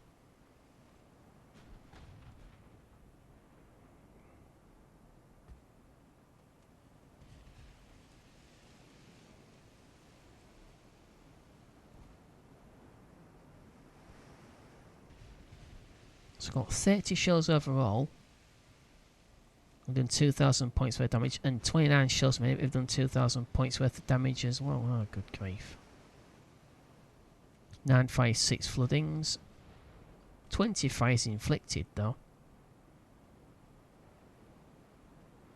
So I've got 30 shells overall. We've done 2,000 points worth of damage, and 29 shells maybe we've done 2,000 points worth of damage as well. Oh, good grief. 956 floodings. 20 fires inflicted though.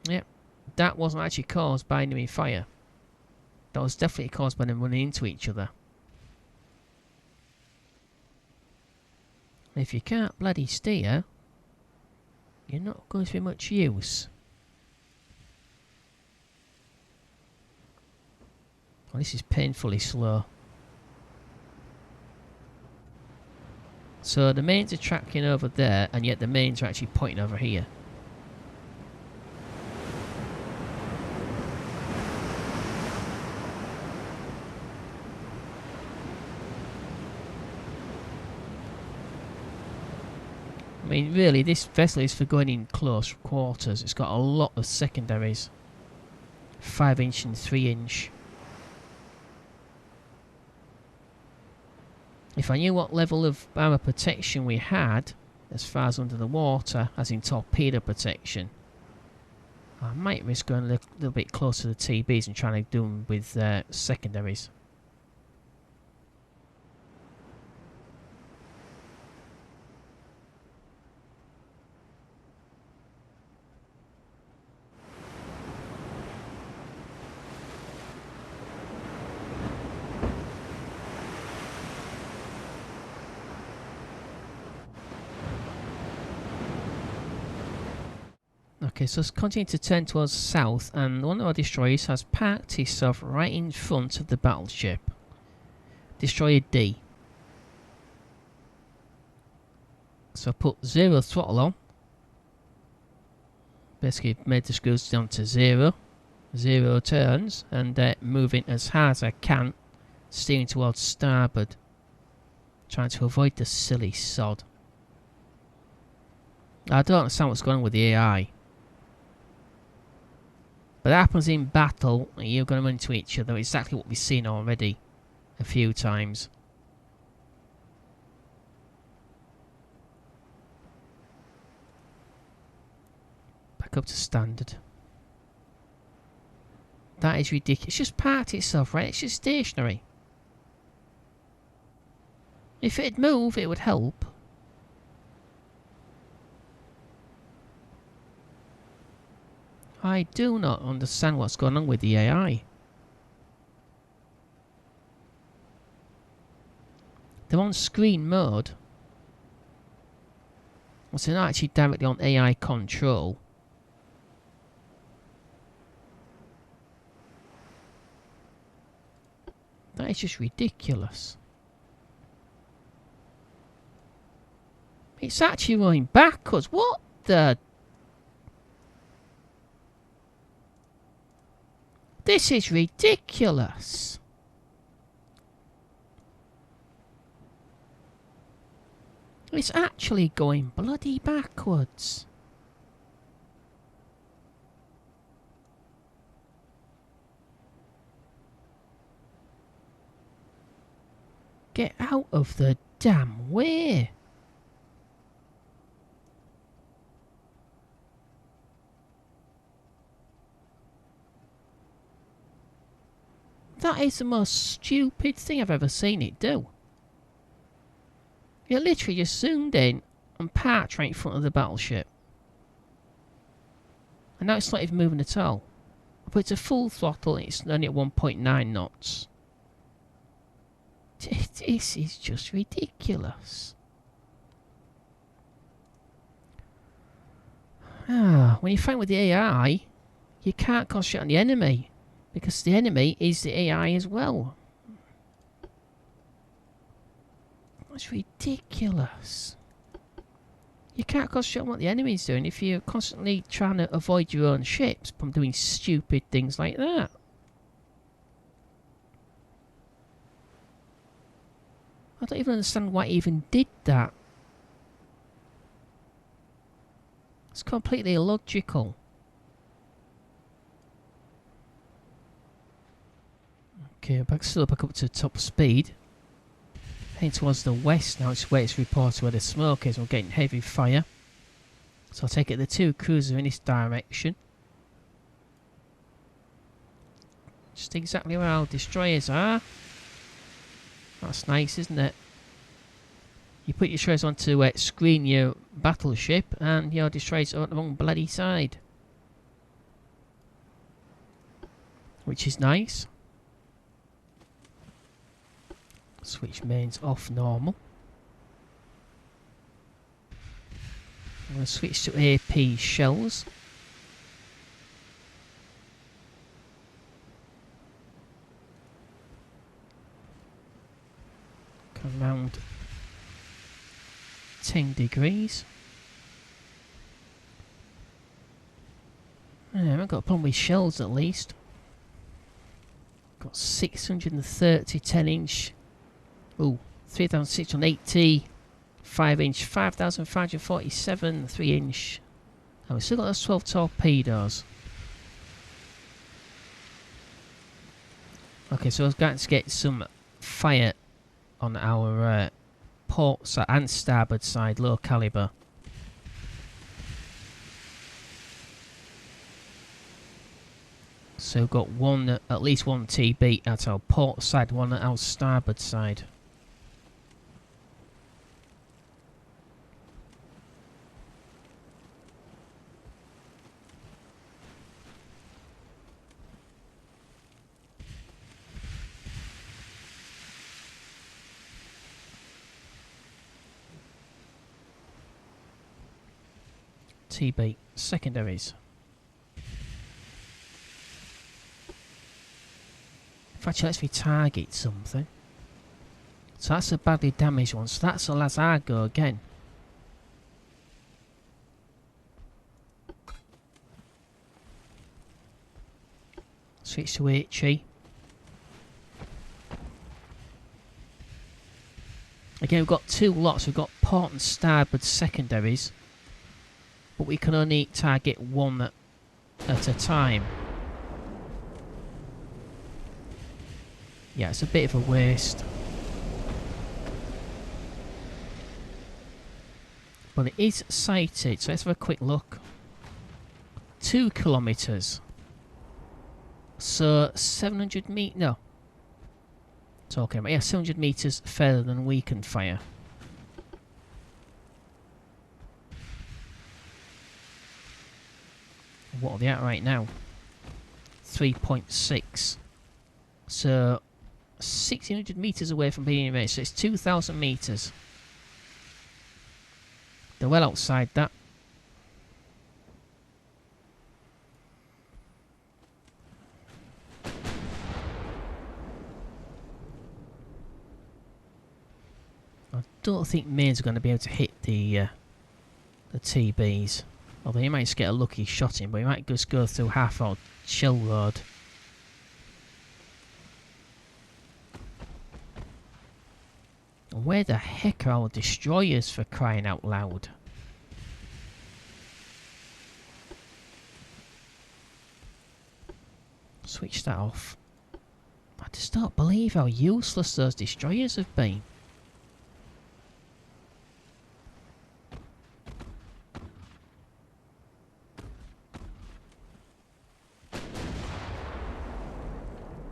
Yep, that wasn't actually caused by enemy fire. That was definitely caused by them running into each other. And if you can't bloody steer, you're not going to be much use. Oh, this is painfully slow. So the mains are tracking over there, and yet the mains are actually pointing over here. I mean, really, this vessel is for going in close quarters. It's got a lot of secondaries. 5-inch and 3-inch. If I knew what level of armour protection we had, as far as under the water, as in torpedo protection, I might risk going a little bit closer to the TBs and trying to do them with secondaries. Okay, so let's continue to turn towards south, and one of our destroyers has parked itself right in front of the battleship. Destroyer D. So put 0 throttle on. Basically made the screws down to 0. 0 turns, and moving as hard as I can, steering towards starboard. Trying to avoid the silly sod. I don't understand what's going on with the AI. But that happens in battle, and you're going to run into each other. Exactly what we've seen already a few times. Back up to standard. That is ridiculous. It's just parked itself, right? It's just stationary. If it'd move, it would help. I do not understand what's going on with the AI. They're on screen mode. Well, so they're not actually directly on AI control. That is just ridiculous. It's actually going backwards. What the... This is ridiculous. It's actually going bloody backwards. Get out of the damn way. That is the most stupid thing I've ever seen it do. It literally just zoomed in and parked right in front of the battleship. And now it's not even moving at all. But it's a full throttle and it's only at 1.9 knots. This is just ridiculous. When you fight with the AI, you can't concentrate on the enemy. Because the enemy is the AI as well. That's ridiculous. You can't concentrate on what the enemy's doing if you're constantly trying to avoid your own ships from doing stupid things like that. I don't even understand why it even did that. It's completely illogical. Okay, still back up to top speed. Heading towards the west now, it's where it's reported where the smoke is. We're getting heavy fire. So I'll take it the two cruisers are in this direction. Just exactly where our destroyers are. That's nice, isn't it? You put your destroyers on to screen your battleship and your destroyers are on the wrong bloody side. Which is nice. Switch mains off normal. I'm going to switch to AP shells. Come round 10 degrees. I haven't got a problem with shells at least. Got 630 10-inch. Ooh, 3,680 5-inch, 5,547 3-inch. And we've still got those 12 torpedoes. Okay, so I was going to get some fire on our port side and starboard side, low caliber. So we've got one, at least one TB at our port side, one at our starboard side. TB secondaries. Actually, let's retarget something. So that's a badly damaged one. So that's a Lazargo again. Switch to HE. Again, we've got two lots. We've got port and starboard secondaries, but we can only target one at a time. Yeah, it's a bit of a waste. But it is sighted, so let's have a quick look. 2 kilometres. So 700 metres. No. Talking about, yeah, 700 metres further than we can fire. What are they at right now? 3.6. So 1600 metres away from being in range. So it's 2,000 metres. They're well outside that. I don't think Maine's going to be able to hit the TBs. Although he might just get a lucky shot in, but he might just go through half our shell load. Where the heck are our destroyers, for crying out loud? Switch that off. I just don't believe how useless those destroyers have been.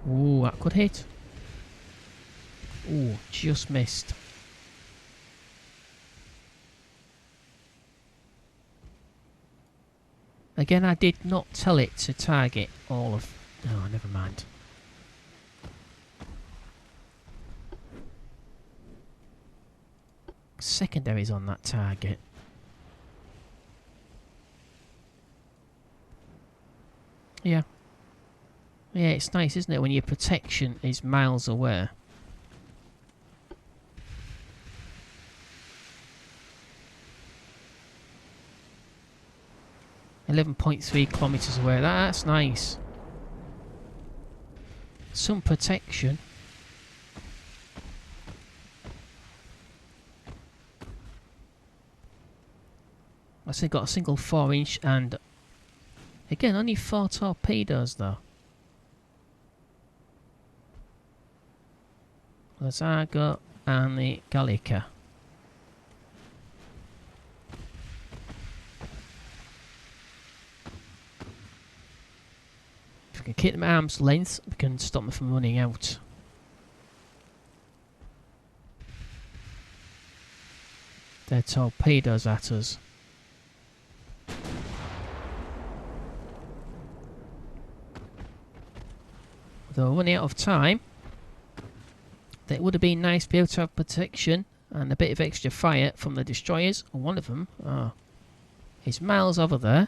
Ooh, that could hit. Ooh, just missed. Again, I did not tell it to target all of... Oh, never mind. Secondaries on that target. Yeah. Yeah, it's nice, isn't it, when your protection is miles away. .3 kilometres away. That's nice. Some protection. I say got a single 4-inch and again only 4 torpedoes though. Lazargo and the Gallica. If we can keep them at arm's length, we can stop them from running out. They're torpedoes at us. Though we're running out of time, it would have been nice to be able to have protection and a bit of extra fire from the destroyers. One of them is miles over there.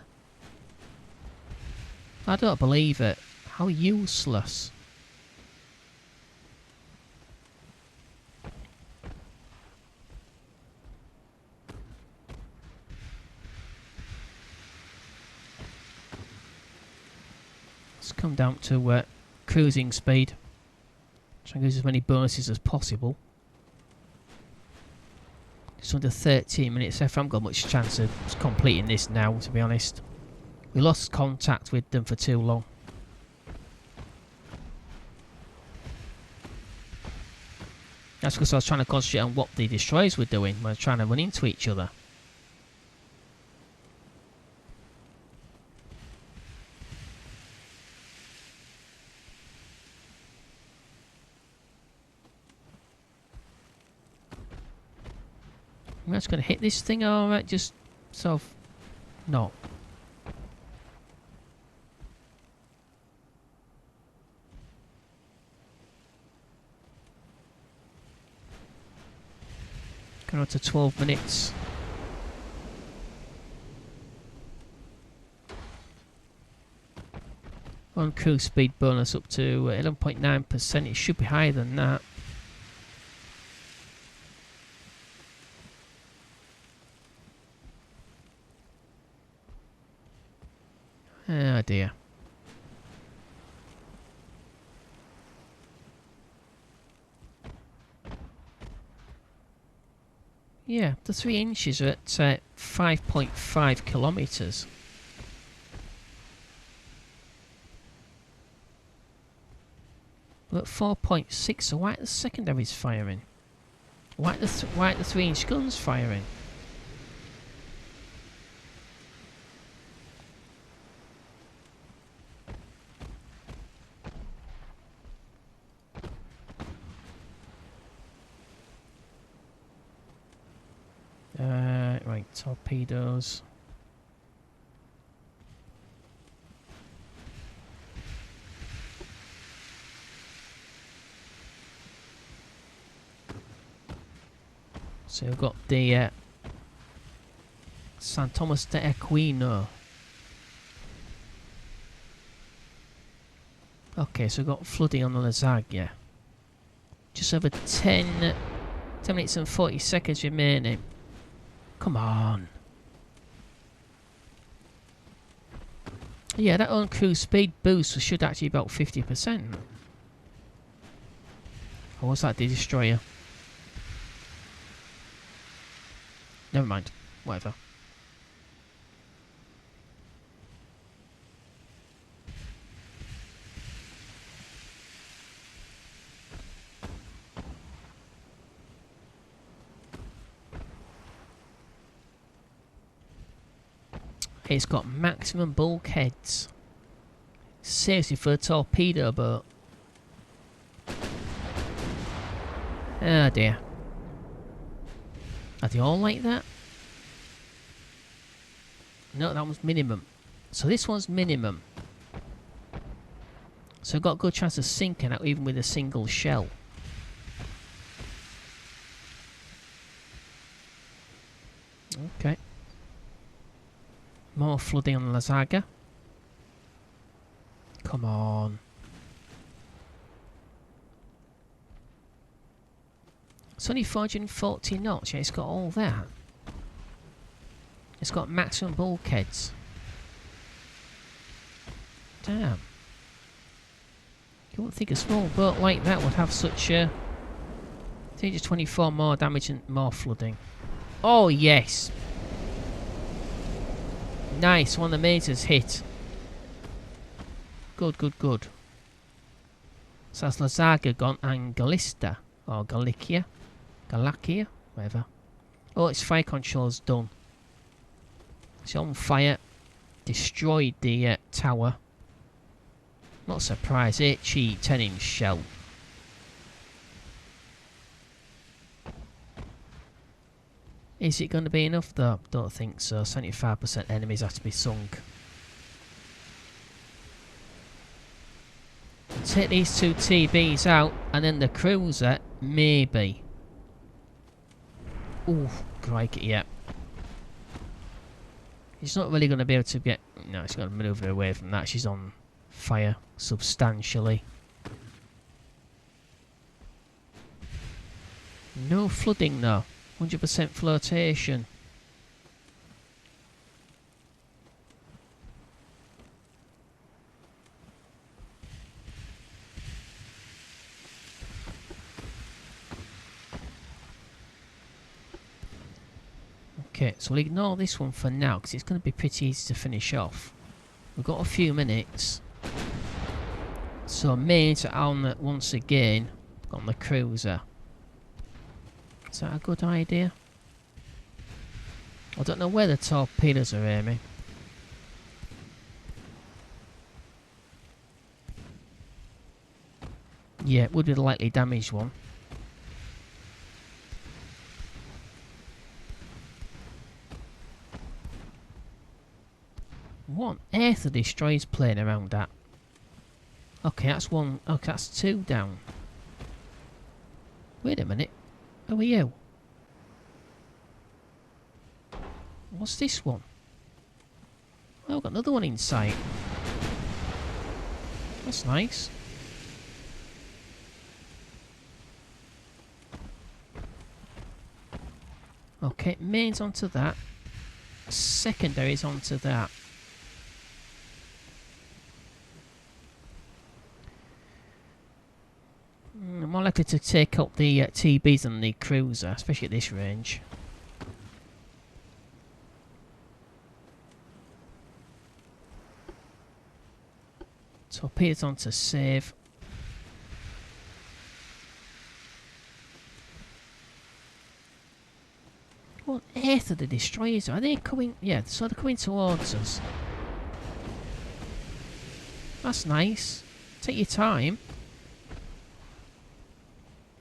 I don't believe it. How useless. Let's come down to cruising speed. Try and use as many bonuses as possible. Just under 13 minutes left. I haven't got much chance of completing this now, to be honest. We lost contact with them for too long. That's because I was trying to concentrate on what the destroyers were doing when I was trying to run into each other. I'm just going to hit this thing, or just sort of not. Going on to 12 minutes. On cruise speed bonus up to 11.9%. It should be higher than that. Oh dear. Yeah, the 3 inches are at 5.5 kilometres. We're at 4.6, so why are the secondaries firing? Why are the 3-inch guns firing? Right, torpedoes. So we've got the San Thomas de Aquino. Okay, so we've got flooding on the Lasagna. Just over 10 minutes and 40 seconds remaining. Come on. Yeah, that on cruise speed boost should actually be about 50%. Or was that the destroyer? Never mind. Whatever. It's got maximum bulkheads. Seriously, for a torpedo boat. Oh dear. Are they all like that? No, that was minimum. So this one's minimum. So I've got a good chance of sinking out even with a single shell. Okay. More flooding on Lasagna. Come on. It's only 440 knots, yeah, it's got all that. It's got maximum bulkheads. Damn. You wouldn't think a small boat like that would have such a... 324 more damage and more flooding. Oh, yes. Nice, one of the majors hit. Good, good, good. So that's Lasagna gone and Galista. Or Galicia. Galakia? Whatever. Oh, its fire control's done. It's on fire. Destroyed the tower. Not surprised. HE 10-inch shell. Is it going to be enough though? Don't think so. 75% enemies have to be sunk. Take these 2 TBs out and then the cruiser, maybe. Ooh, crikey, yeah. She's not really going to be able to get... No, she's going to manoeuvre away from that. She's on fire substantially. No flooding though. 100% flotation. Okay, so we'll ignore this one for now because it's going to be pretty easy to finish off. We've got a few minutes. So mate on once again on the cruiser. Is that a good idea? I don't know where the torpedoes are aiming. Yeah, it would be the likely damaged one. What on earth are destroyers playing around at? Okay, that's one. Okay, that's 2 down. Wait a minute. Who are you? What's this one? Oh, I've got another one in sight. That's nice. Okay, main's onto that. Secondary's onto that. More likely to take up the TBs than the cruiser, especially at this range. Torpedoes onto save. What on earth are the destroyers? Are they coming? Yeah, so they're coming towards us. That's nice. Take your time.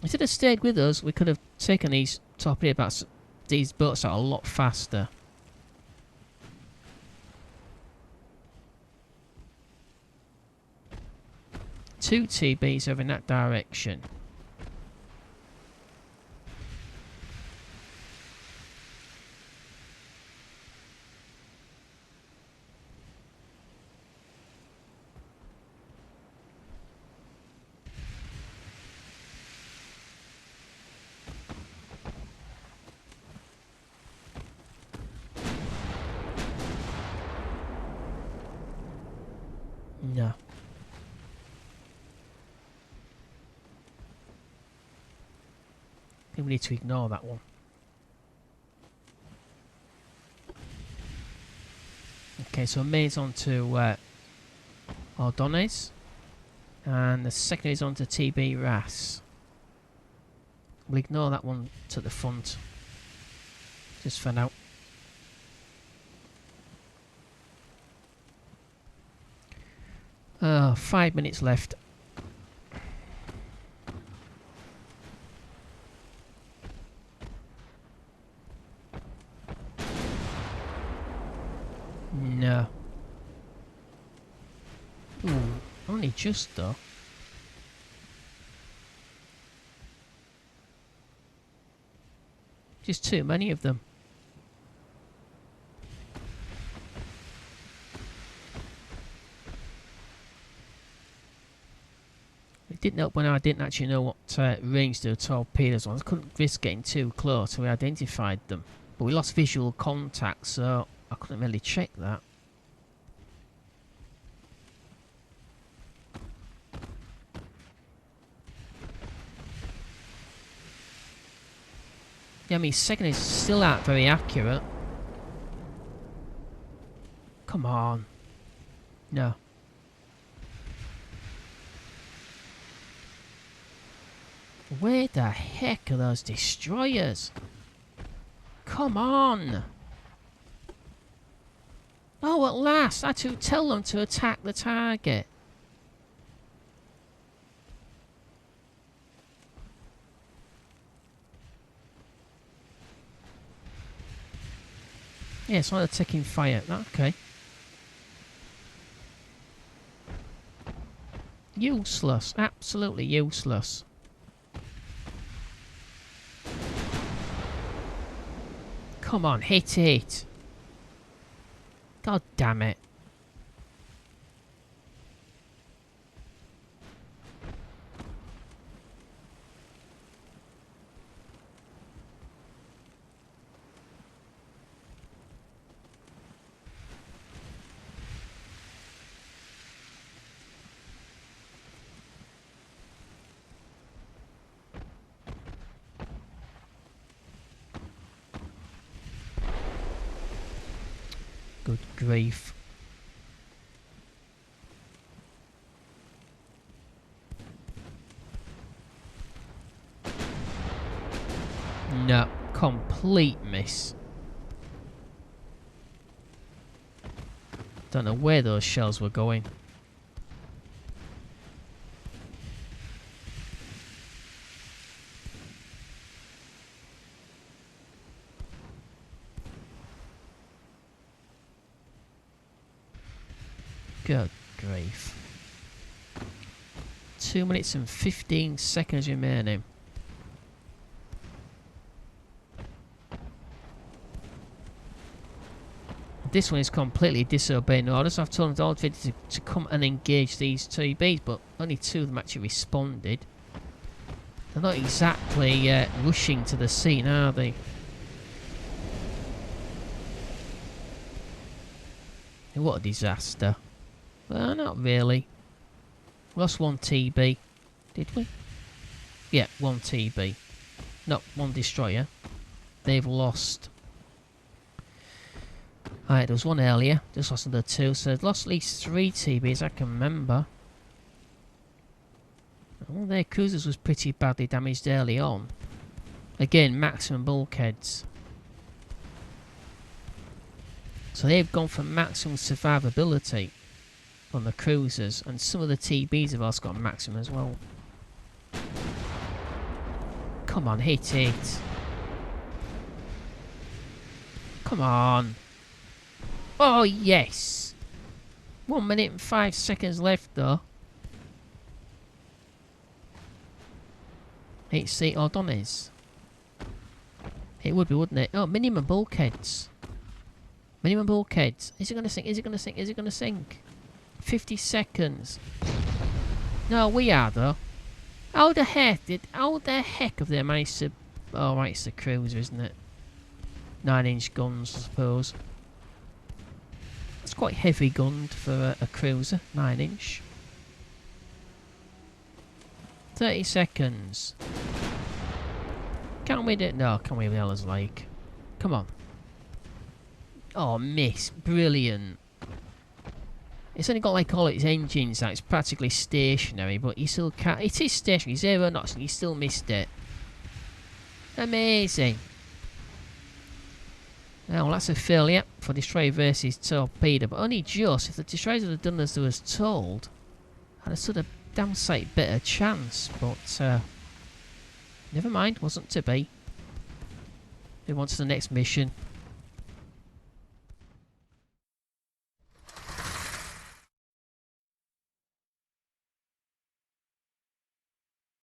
If they'd have stayed with us, we could have taken these torpedo boats, these boats out a lot faster. Two TBs over in that direction. No. I think we need to ignore that one. Okay, so main's on to Ordonez. And the second is on to TB Ras. We'll ignore that one to the front. Just for now. Oh, 5 minutes left. No. Ooh, only just though. Just too many of them. It didn't help when I didn't actually know what range the torpedoes was. I couldn't risk getting too close, so we identified them. But we lost visual contact, so I couldn't really check that. Yeah, I mean, second is still not very accurate. Come on. No. Where the heck are those destroyers? Come on! Oh, at last! I had to tell them to attack the target. Yeah, it's like they're taking fire. Okay. Useless. Absolutely useless. Come on, hit it. God damn it. Good grief. No, complete miss. Don't know where those shells were going. Good grief. 2 minutes and 15 seconds remaining. this one is completely disobeying orders. I've told all of it to come and engage these TBs, but only 2 of them actually responded. They're not exactly rushing to the scene, are they? What a disaster. Well, not really. Lost 1 TB. Did we? Yeah, 1 TB. Not 1 destroyer. They've lost. Alright, there was 1 earlier. Just lost another 2. So they've lost at least 3 TBs, I can remember. One of their cruisers was pretty badly damaged early on. Again, maximum bulkheads. So they've gone for maximum survivability on the cruisers, and some of the TBs have also got maximum as well. Come on, hit it. Come on. Oh, yes. 1 minute and 5 seconds left, though. HC O'Donnell's. It would be, wouldn't it? Oh, minimum bulkheads. Minimum bulkheads. Is it going to sink? Is it going to sink? Is it going to sink? 50 seconds. No, we are, though. How the heck have they managed to... Oh, right, it's the cruiser, isn't it? 9-inch guns, I suppose. It's quite heavy gunned for a cruiser. 9-inch. 30 seconds. Can we do... No, can we with Ella's Lake? Come on. Oh, miss. Brilliant. It's only got like all its engines out. It's practically stationary, but you still can't... It is stationary. 0 knots and you still missed it. Amazing. Well, that's a failure for Destroyer versus Torpedo, but only just. If the Destroyers had done as they was told, I'd have stood a damn sight better chance, but never mind, wasn't to be. Move on to the next mission.